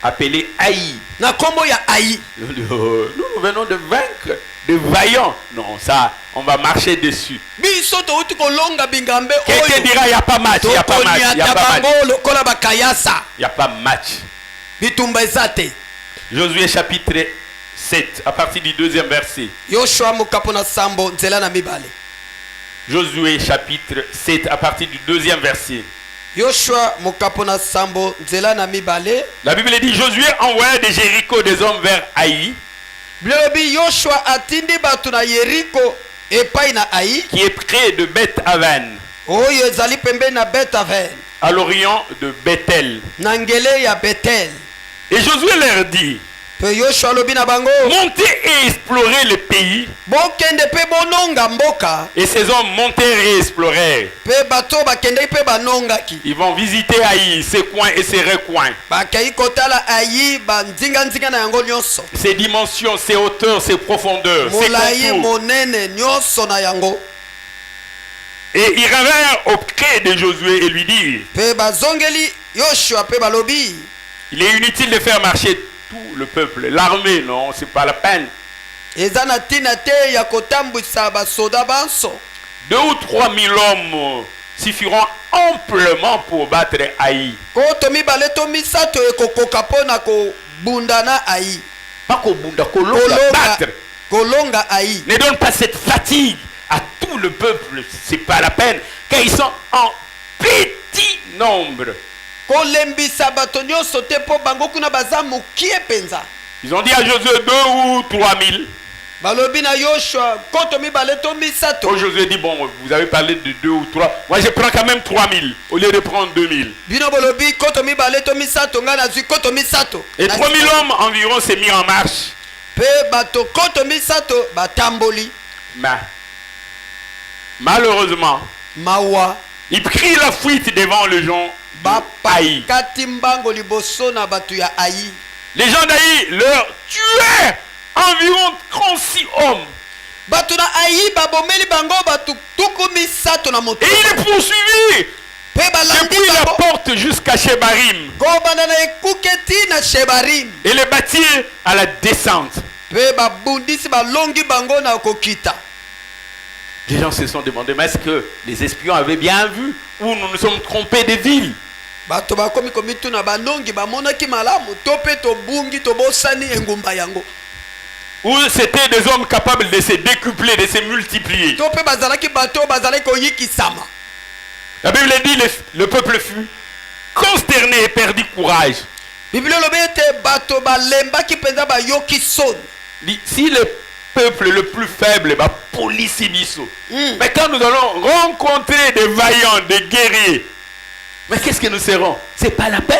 C: appelée Haï.
D: na kombo ya Ayi.
C: Nous venons de vaincre de vaillants. Non, ça, on va marcher dessus.
D: Biso touti kolonga bingambe
C: Quelqu'un
D: oyo.
C: dira, il n'y a pas match, il n'y a pas match, il n'y a pas match.
D: bango lokola bakayasa.
C: Il n'y a pas match.
D: Bitumba ezate.
C: Josué chapitre 7, à partir du 2e verset.
D: Yoshua mukapo na sambo nzela na mibale.
C: Josué chapitre 7, à partir du 2e verset.
D: Yoshua mukapo na sambo nzela na mibale.
C: La Bible dit, Josué envoya de Jéricho des hommes vers Haï,
D: Bilobi Yoshua atindi batu na Yeriko epai na Ayi.
C: qui est près de Beth-Aven,
D: Oyo ezali pembe na Beth-Aven.
C: à l'orient de Bethel.
D: Na ngele ya Bethel.
C: Et Josué leur dit,
D: Pe Yoshua lobi na bango.
C: montez et explorez le pays.
D: Bokende pe bononga mboka.
C: Et ces hommes montèrent et explorèrent.
D: Pe bato bakende pe banongaki.
C: Ils vont visiter Haï, ses coins et ses recoins,
D: Bakei kotala Ayi banzinga nzinga na yango nyonso.
C: ses dimensions, ses hauteurs, ses profondeurs, ses
D: Molayi
C: contours.
D: monene nyonso na yango.
C: Et ils revinrent auprès de Josué et lui dirent,
D: Pe bazongeli Yoshua pe balobi.
C: il est inutile de faire marcher tout le peuple. L'armée, non, c'est pas la peine.
D: Eza na tina te ya kotambwisa basoda banso.
C: 2 ou 3 000 hommes suffiront amplement pour battre Haï.
D: Koto mibale to misato ekokoka pona kobunda na Ayi.
C: Pas qu'au bout de battre.
D: Kolonga Ayi.
C: Ne donne pas cette fatigue à tout le peuple. C'est pas la peine. Car ils sont en petit nombre.
D: Kolembisa bato nyonso te po bango kuna baza mukie penza.
C: Ils ont dit à Josué 2 ou 3 000.
D: Balobi na Yoshua koto mibale to misato.
C: Oh, Josué dit, bon, vous avez parlé de 2 ou 3. Moi, je prends quand même 3 000 au lieu de prendre 2 000.
D: Bino bolobi koto mibale to misato nga na zui koto misato.
C: Et 3 000 hommes environ s'est mis en marche.
D: Pe bato koto misato batamboli.
C: Mais, malheureusement,
D: Mawa
C: ils prirent la fuite devant les gens d'Haï.
D: kati mbango liboso na bato ya Ayi.
C: Les gens d'Haï leur tuèrent environ 36 hommes.
D: Bato na Ayi babomeli bango bato tuku misato na moto.
C: Et ils les poursuivirent
D: Pe balandi
C: depuis la
D: bango
C: porte jusqu'à Shebarim
D: kobanda na ekuketi na Shebarim.
C: et les bâtirent à la descente.
D: Pe babundisi balongi bango na kokita.
C: Les gens se sont demandé, mais est-ce que les espions avaient bien vu ou nous nous sommes trompés des villes?
D: Bato bakomi komituna banongi bamonaki malamu to pe tobungi tobosani engumba yango.
C: Ou c'était des hommes capables de se décupler, de se multiplier?
D: To pe bazalaki bato bazalaki koyikisama.
C: La Bible dit le peuple fut consterné et perdit courage.
D: Biblia lobi ete bato balembaki penza bayoki soni.
C: Dit, si le peuple le plus faible, bah, police biso. Mais quand nous allons rencontrer des vaillants, des guerriers, mais qu'est-ce que nous serons? C'est pas la peine.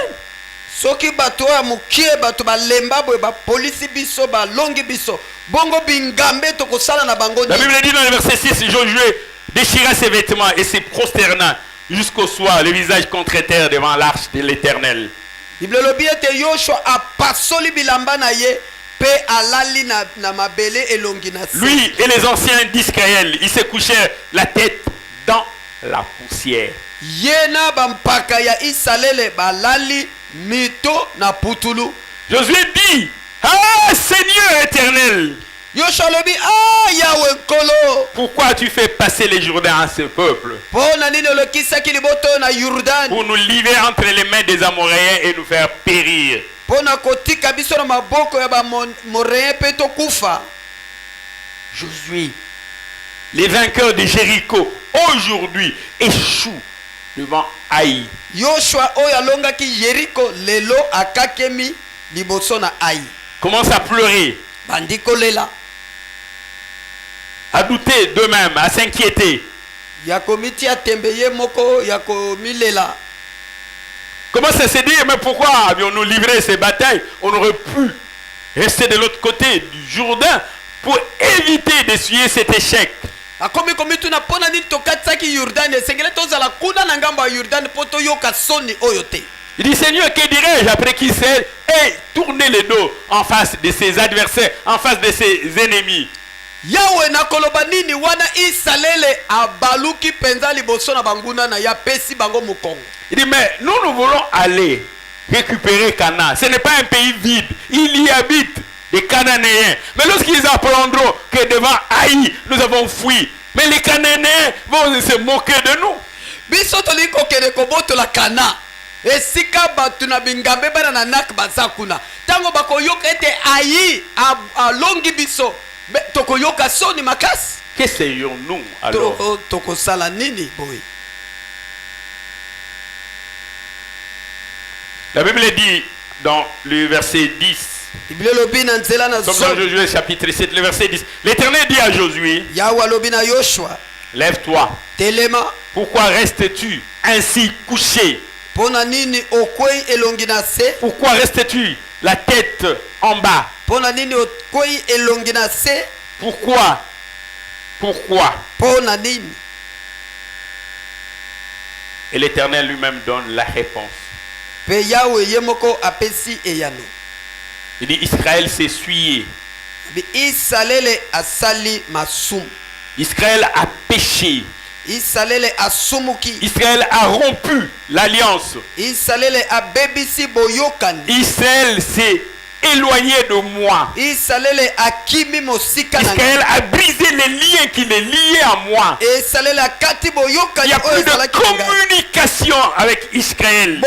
D: Soki bato ya mukie bato balemba boye bapolisi biso balongi biso bongo bingambe tokosala na bango
C: La
D: nini?
C: Bible dit dans le verset 6, Josué déchira ses vêtements et se prosterna jusqu'au soir, le visage contre terre devant l'arche de l'Éternel.
D: Biblia lobi ete Yoshua apasoli bilamba na ye pe alali na mabele elongi na se.
C: Lui et les anciens d'Israël, ils se couchèrent la tête dans la poussière.
D: Yena bampaka ya Isalele balali mito na putulu.
C: Josué dit, ah Seigneur éternel,
D: Yoshua lobi Yahweh nkolo
C: pourquoi tu fais passer les Jourdains à ce peuple
D: pona nini olokisaki liboto na Yordani
C: pour nous livrer entre les mains des Amoréens et nous faire périr?
D: pona kotika biso na maboko ya bamoréen pe tokufa.
C: Josué, les vainqueurs de Jéricho, aujourd'hui échouent devant Haï.
D: Yoshua oyo alongaki Yeriko lelo akakemi liboso na Ayi.
C: Commence à pleurer,
D: Bandi kolela
C: à douter d'eux-mêmes, à s'inquiéter.
D: ya komiti atembe ye moko ya komilela.
C: Commence à se dire, mais pourquoi avions-nous livré ces batailles? On aurait pu rester de l'autre côté du Jourdain pour éviter d'essuyer cet échec.
D: Akomi komitu na pona nini tokatisaki Yordani esengele tozala kuna na ngambo ya Yordani po toyoka soni oyo te.
C: Il dit, Seigneur, que dirais-je après qu'il s'est tourné le dos en face de ses adversaires, en face de ses ennemis?
D: yawe nakoloba nini wana Isalele abaluki penza liboso na banguna na ya pesi bango mokongo.
C: Il dit, mais nous voulons aller récupérer Canaan. Ce n'est pas un pays vide. Il y habite des Cananéens. Mais lorsqu'ils apprendront que devant Haï, nous avons fui, mais les Cananéens vont se moquer de nous.
D: Biso toli kokende kobotola Kana. Esika batu na bingambe bana na nak bazakuna. Tango bakoyoka ete Haï alongi biso. Tokoyoka soni makasi.
C: Que serions-nous alors?
D: Tokosala nini boy?
C: La Bible dit dans le verset 10, dans Josué chapitre 7, le verset 10, l'Éternel dit à Josué, lève-toi. Pourquoi restes-tu ainsi couché? Pourquoi restes-tu la tête en bas? Pourquoi? Et l'Éternel lui-même donne la réponse. Il dit, Israël s'est essuyé. Israël a péché. Israël a rompu l'alliance. Israël s'est éloigné de moi. Israël a brisé les liens qui les liaient à moi. Il n'y a plus de communication avec Israël.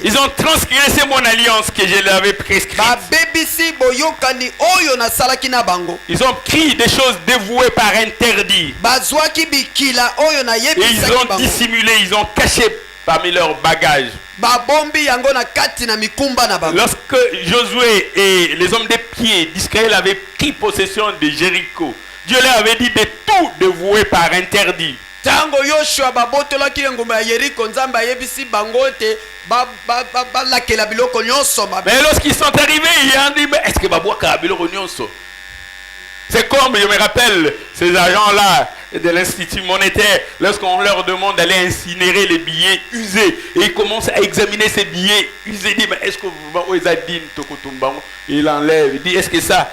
C: Ils ont transgressé mon alliance que je leur avais prescrite. Ils ont pris des choses dévouées par interdit. Et ils ont dissimulé, ils ont caché parmi leurs bagages. Lorsque Josué et les hommes des pieds d'Israël avaient pris possession de Jéricho, Dieu leur avait dit de tout dévouer par interdit. Mais lorsqu'ils sont arrivés, ils ont dit, mais est-ce que c'est comme, je me rappelle, ces agents-là de l'Institut monétaire, lorsqu'on leur demande d'aller incinérer les billets usés, et ils commencent à examiner ces billets usés, ils disent, mais est-ce que il enlève, il dit, est-ce que ça,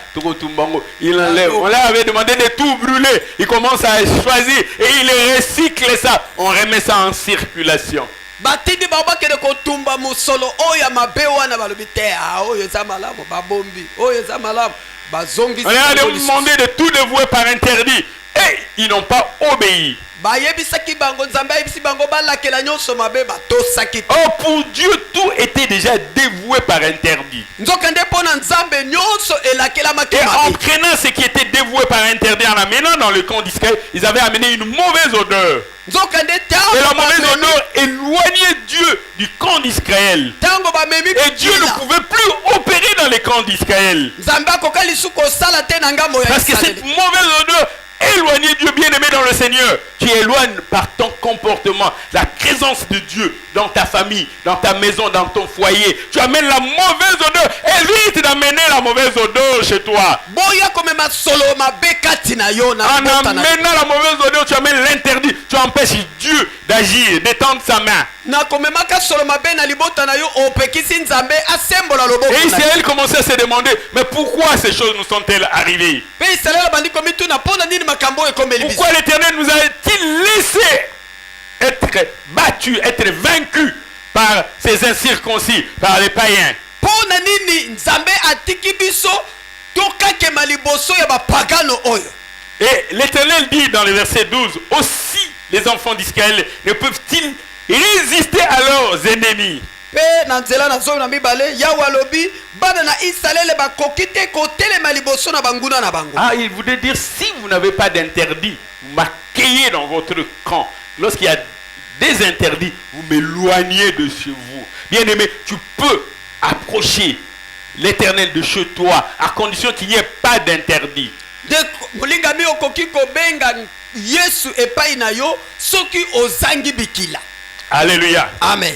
C: il enlève. On leur avait demandé de tout brûler, ils commencent à choisir, et ils recyclent ça, on remet ça en circulation.
D: Batindi baba kede kotumba musolo oya mabewa na balobite oyo za malamu babombi oyo za malamu bazongi.
C: On a demandé de tout dévouer par interdit et ils n'ont pas obéi. Oh, pour Dieu, tout était déjà dévoué par interdit. Et en prenant ce qui était dévoué par interdit, en amenant dans le camp d'Israël, ils avaient amené une mauvaise odeur. Et la mauvaise odeur éloignait Dieu du camp d'Israël. Et Dieu ne pouvait plus opérer dans les camps d'Israël. Parce que cette mauvaise odeur éloignez Dieu, bien-aimé dans le Seigneur. Tu éloignes par ton comportement la présence de Dieu dans ta famille, dans ta maison, dans ton foyer. Tu amènes la mauvaise odeur. Évite d'amener la mauvaise odeur chez toi. En amenant la mauvaise odeur, tu amènes l'interdit. Tu empêches Dieu d'agir, d'étendre sa main. Et Israël commençait à se demander, mais pourquoi ces choses nous sont-elles arrivées? Pourquoi l'Éternel nous a-t-il laissé être battus, être vaincus par ces incirconcis, par les païens? Et l'Éternel dit dans le verset 12, aussi les enfants d'Israël ne peuvent-ils résister à leurs ennemis?
D: Ah,
C: il voulait dire, si vous n'avez pas d'interdit, vous m'accueillez dans votre camp. Lorsqu'il y a des interdits, vous m'éloignez de chez vous. Bien-aimé, tu peux approcher l'Éternel de chez toi à condition qu'il n'y ait pas d'interdit. Alléluia.
D: Amen.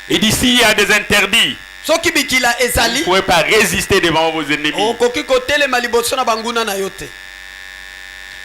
C: Et d'ici il y a des interdits, vous ne pouvez pas résister devant vos ennemis.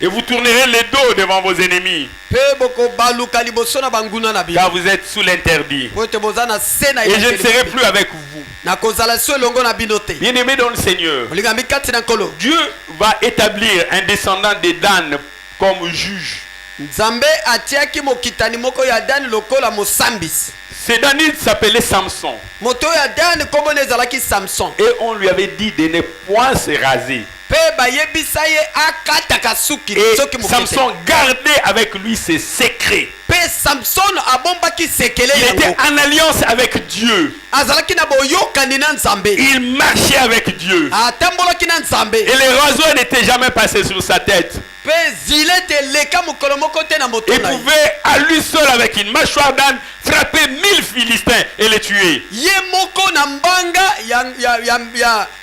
C: Et vous tournerez les dos devant vos ennemis.
D: mpe bokobaluka liboso na banguna na bino
C: Car vous êtes sous l'interdit.
D: po ete boza na se na
C: Et je ne
D: elakeli
C: serai
D: mabe.
C: plus avec vous.
D: nakozala so elongo na bino te
C: Bien-aimés dans le Seigneur,
D: olingambi kati na nkolo
C: Dieu va établir un descendant de Dan comme juge.
D: nzambe atiaki mokitani moko ya dani lokola mosambisi
C: Ce Danite s'appelait Samson.
D: moto oyo ya dani nkombo na ezalaki samson
C: Et on lui avait dit de ne point se raser.
D: mpe bayebisa ye akataka suki
C: Et
D: soki moke te.
C: Samson gardait avec lui ses secrets.
D: mpe samson abombaki sekele
C: Il était
D: yango
C: en alliance avec Dieu.
D: azalaki na boyokani na nzambe
C: Il marchait avec Dieu.
D: atambolaki na nzambe
C: Et les rasoirs n'étaient jamais passés sur sa tête.
D: mpe zilete eleka mokolo moko te na moto
C: Il
D: na ye
C: pouvait à lui seul avec une mâchoire d'âne frapper 1000 Philistins et les tuer.
D: ye moko na mbanga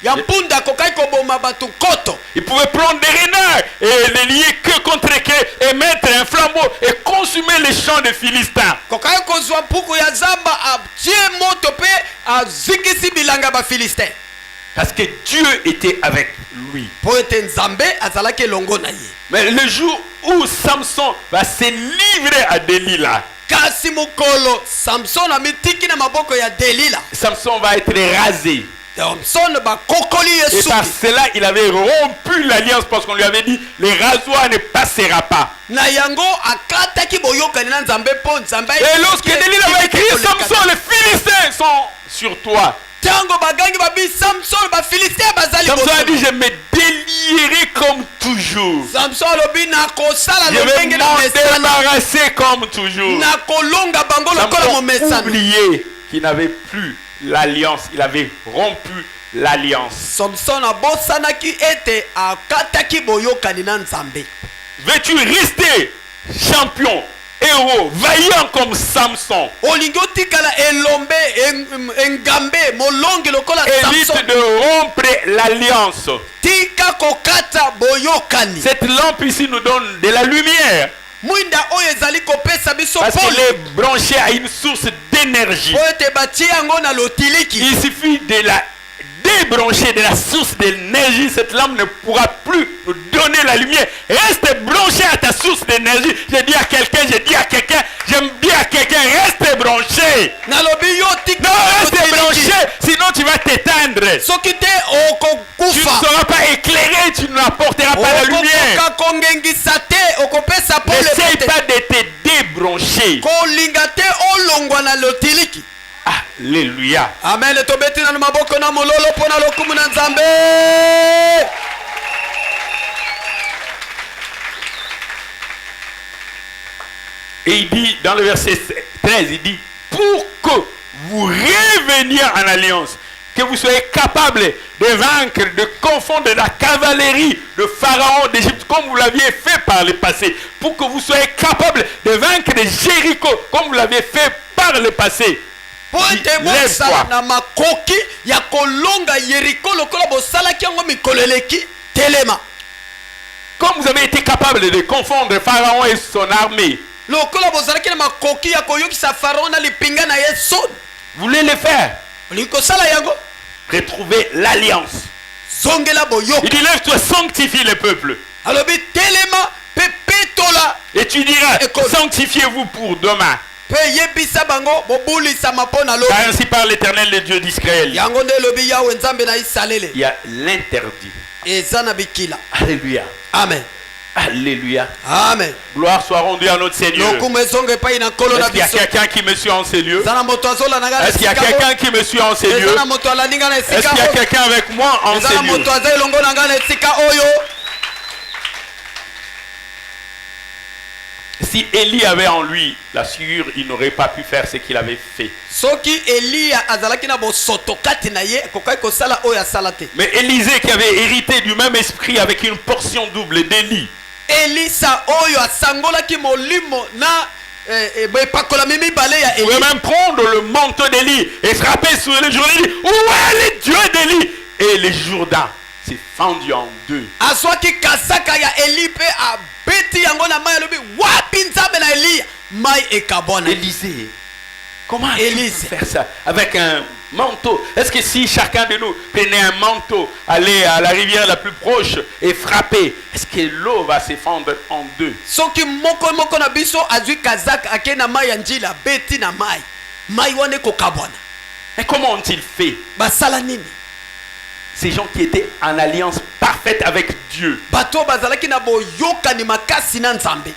D: ya mpunda akokaki koboma bato nkoto
C: Il pouvait prendre des renards et les lier que contre queue et mettre un flambeau et consumer les champs des Philistins.
D: kokaki kozwa mpuku ya zamba atie moto mpe azikisi bilanga bafilistin
C: Parce que Dieu était avec lui.
D: mpo ete nzambe azalaki elongo na ye
C: Mais le jour où Samson va se livrer à Delilah,
D: kasi mokolo samson amitiki na maboko ya delila
C: Samson va être rasé.
D: samson bakokoli ye
C: Et par
D: suki
C: cela, il avait rompu l'alliance parce qu'on lui avait dit, les rasoirs ne passera pas.
D: na yango akataki boyokani na nzambe mpo nzambe
C: Et lorsque Delilah va écrire, Samson, les Philistins sont sur toi.
D: ntango bagangi babi samson bafilistin bazali
C: Samson a
D: bosono.
C: dit, je me délierai comme toujours.
D: samson alobi nakosala
C: Je vais
D: lolenge na
C: m'en
D: mesana
C: débarrasser comme toujours.
D: nakolonga bango lokola
C: Samson
D: momesano
C: oubliait qu'il n'avait plus l'alliance. Il avait rompu l'alliance.
D: samson abosanaki ete akataki boyokani na nzambe
C: Veux-tu rester champion, héros, vaillant comme Samson?
D: olingi otikala elombe engambe molongi lokola
C: Évite
D: samson
C: de rompre l'alliance.
D: tika kokata boyokani
C: Cette lampe ici nous donne de la lumière.
D: mwinda oyo ezali kopesa biso
C: Parce
D: pole
C: qu'elle est branchée à une source d'énergie.
D: po ete batie yango na lotiliki
C: Il suffit de la débrancher de la source d'énergie. Cette lampe ne pourra plus nous donner la lumière. Reste branché à ta source d'énergie. J'ai dit à quelqu'un, j'aime bien à quelqu'un, reste branché.
D: nalobi yo tika
C: Non,
D: na
C: reste
D: lotiliki.
C: branché, sinon tu vas t'éteindre.
D: soki te
C: Tu ne
D: okokufa
C: seras pas éclairé, tu n'apporteras pas la lumière.
D: okokoka kongengisa te okopesa pole
C: N'essaye
D: te
C: pas de te débrancher.
D: kolinga te olongwa na lotiliki
C: Alléluia.
D: amen tobeti na maboko na mololo mpo na lokumu na nzambe
C: Et il dit, dans le verset 13, il dit, pour que vous reveniez en alliance, que vous soyez capables de vaincre, de confondre la cavalerie de Pharaon d'Égypte, comme vous l'aviez fait par le passé, pour que vous soyez capables de vaincre Jéricho, comme vous l'aviez fait par le passé.
D: po ete bosala na makoki ya kolonga yeriko lokola bosalaki yango mikolo eleki telema
C: Comme vous avez été capable de confondre Pharaon et son armée,
D: lokola bozalaki na makoki ya koyokisa farao na lipinga na ye soni
C: vous voulez le faire,
D: olingi kosala yango
C: retrouver l'alliance.
D: zongela boyoka
C: Il dit, lève-toi, sanctifie le peuple.
D: alobi telema mpe petola
C: Et tu diras,
D: Écoute.
C: sanctifiez-vous pour demain.
D: mpe yebisa bango bobulisama mpo na lobi
C: Car ainsi parle l'Éternel, le Dieu d'Israël.
D: yango nde elobi yawe nzambe na isalele
C: Il y a l'interdit.
D: eza na bikila
C: Alléluia.
D: amen
C: Alléluia.
D: amen
C: Gloire soit rendue à notre Seigneur.
D: lokumu ezonga epai na nkolo na
C: Est-ce qu'il y a
D: biso
C: quelqu'un qui me suit en ces lieux?
D: eza na moto azolanda nga na
C: Est-ce qu'il y a
D: esika
C: quelqu'un qui me suit en ces
D: eza
C: lieux?
D: na moto alandi nga na
C: Est-ce
D: esika
C: qu'il y a
D: oyo
C: quelqu'un avec moi en
D: eza
C: ces
D: na
C: lieux?
D: moto aza elongo na nga na esika oyo
C: Si Élie avait en lui la sueur, il n'aurait pas pu faire ce qu'il avait fait.
D: soki eliya azalaki na bosoto kati na ye akokaki kosala oyo asala te
C: Mais Élisée qui avait hérité du même esprit avec une portion double d'Élie,
D: elisa oyo asangolaki molimo na epakolami mibale ya
C: pouvait
D: eli
C: même prendre le manteau d'Élie et frapper sur le Jourdain. Il dit, où est le Dieu d'Élie? Et le Jourdain s'est fendu en deux.
D: azwaki kasaka ya eli mpe abeti yango na mai alobi wapi nzambe na eliya mai ekabwana
C: Élisée, comment tu
D: Élise.
C: peux faire ça avec un manteau. Est-ce que si chacun de nous prenait un manteau, allait à la rivière la plus proche et frapper, est-ce que l'eau va se fendre en deux?
D: soki moko na biso azwi kazaka ake na mai ya njila beti na mai mai wana ekokabwana
C: Mais comment ont-ils fait?
D: basala nini?
C: Ces gens qui étaient en alliance parfaite avec Dieu.
D: bato bazalaki na boyokani makasi na nzambe.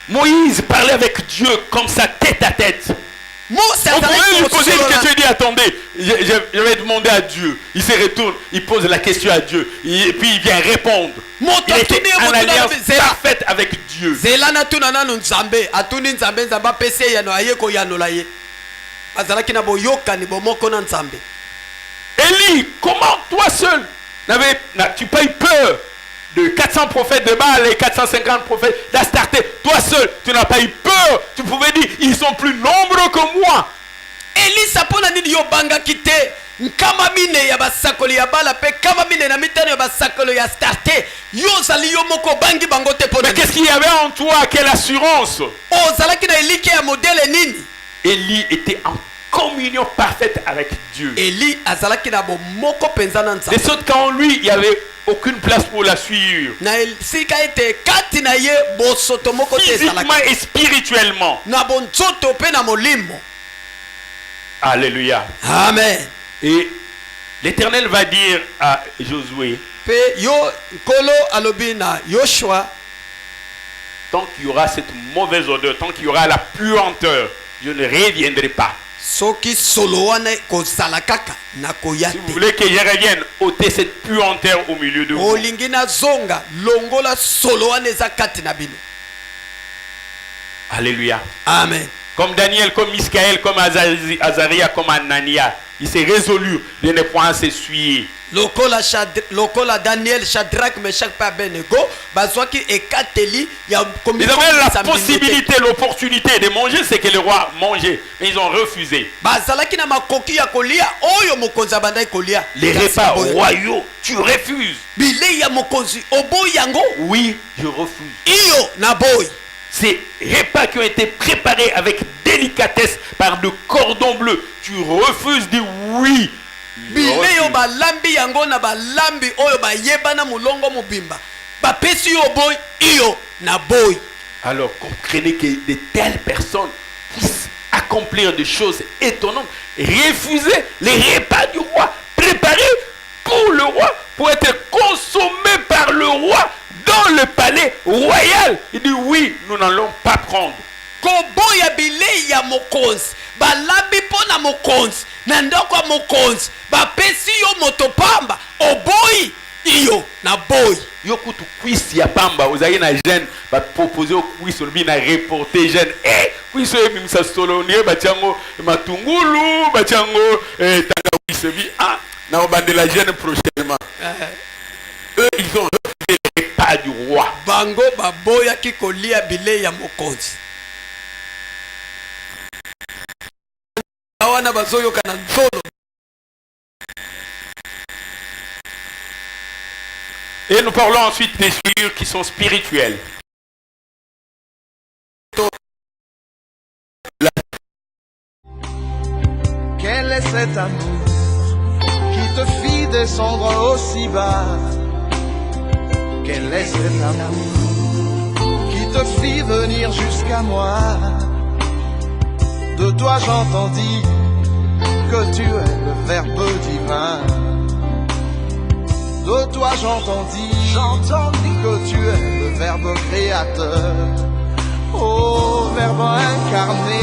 C: Moïse parlait avec Dieu comme ça, tête à tête.
D: Mose
C: On pourrait
D: azalaki
C: lui poser une
D: kosolola.
C: question, il dit attendez, je vais demander à Dieu. Il se retourne, il pose la question à Dieu, et puis il vient répondre.
D: Moto
C: Il était
D: atuni ye
C: en
D: moto na
C: alliance
D: zela.
C: parfaite avec Dieu.
D: zela natuna nanu nzambe atuni nzambe nzambe apesi ye yano aye koyanola ye bazalaki na boyokani bomoko na nzambe.
C: Élie, comment toi seul n'as-tu pas eu peur de 400 prophètes de Baal et 450 prophètes d'Astarté? Toi seul, tu n'as pas eu peur. Tu pouvais dire, ils sont plus nombreux que moi.
D: elisa mpona nini yo bangaki te nkama mine ya basakoli ya bala mpe nkama mine na mitano ya basakoli ya starte yo ozali yo moko bangi bango te mpona
C: Mais qu'est-ce qu'il y avait en toi? Quelle assurance?
D: ozalaki na elike ya modele nini?
C: Élie était en communion parfaite avec Dieu.
D: eli azalaki na bomoko mpenza na
C: De
D: nzambe
C: sorte qu'en lui, il n'y avait aucune place pour la suivre.
D: na esika ete kati na ye bosoto moko te
C: Physiquement
D: ezalaki
C: et spirituellement.
D: na bonzoto mpe na molimo.
C: Alléluia.
D: Amen.
C: Et l'Éternel va dire à Josué,
D: mpe yo nkolo alobi na yoshua
C: tant qu'il y aura cette mauvaise odeur, tant qu'il y aura la puanteur, je ne reviendrai pas.
D: soki solo wana kozala kaka nakoya
C: Si vous
D: te.
C: voulez que je revienne, ôtez cette puanteur au milieu de vous.
D: olingi nazonga longola solo wana eza kati na bino.
C: Alléluia.
D: Amen.
C: Comme Daniel, comme Miskaël, comme Azaria, comme Anania, il s'est résolu de ne point s'essuyer.
D: lokola daniel shadrak meshak mpe abednego bazwaki ekateli ya
C: Ils avaient la possibilité, l'opportunité de manger ce que le roi mangeait, mais ils ont refusé.
D: bazalaki na makoki ya kolia oyo mokonzi abandaki kolia.
C: Les
D: Kasi
C: repas
D: boye.
C: royaux, tu refuses.
D: bilei ya mokonzi oboyi yango
C: Oui, je refuse.
D: iyo na boyi.
C: Ces repas qui ont été préparés avec délicatesse par de cordons bleus, tu refuses, dis oui. Je
D: bilei oyo
C: refuse.
D: balambi yango na balambi oyo bayebana molongo mobimba bapesi yo boyi iyo na boyi.
C: Alors comprenez que de telles personnes puissent accomplir des choses étonnantes, refuser les repas du roi, préparés pour le roi, pour être consommés par le roi dans le palais royal. Il dit oui, nous n'allons pas prendre.
D: koboya bilei ya mokonzi balambi mpo na mokonzi na ndako ya mokonzi bapesi yo moto pamba oboyi iyo na boyi.
C: Yo kutu kwisi ya pamba ozali na jeune ba proposer kwisi olobi na reporter jeune kwisi oyo ebimisa solo nie batiango matungulu batiango tanga kwisi bi na obandela jeune prochainement. Eux ils ont refusé les repas du roi.
D: bango baboyaki kolia bilei ya mokonzi wana bazoyoka na nzolo.
C: Et nous parlons ensuite des souillures qui sont spirituelles.
E: Quel est cet amour qui te fit descendre aussi bas? Quel est cet amour qui te fit venir jusqu'à moi? De toi j'entendis que tu es le Verbe divin. De toi j'entendis que tu es le Verbe créateur. Oh, Verbe incarné,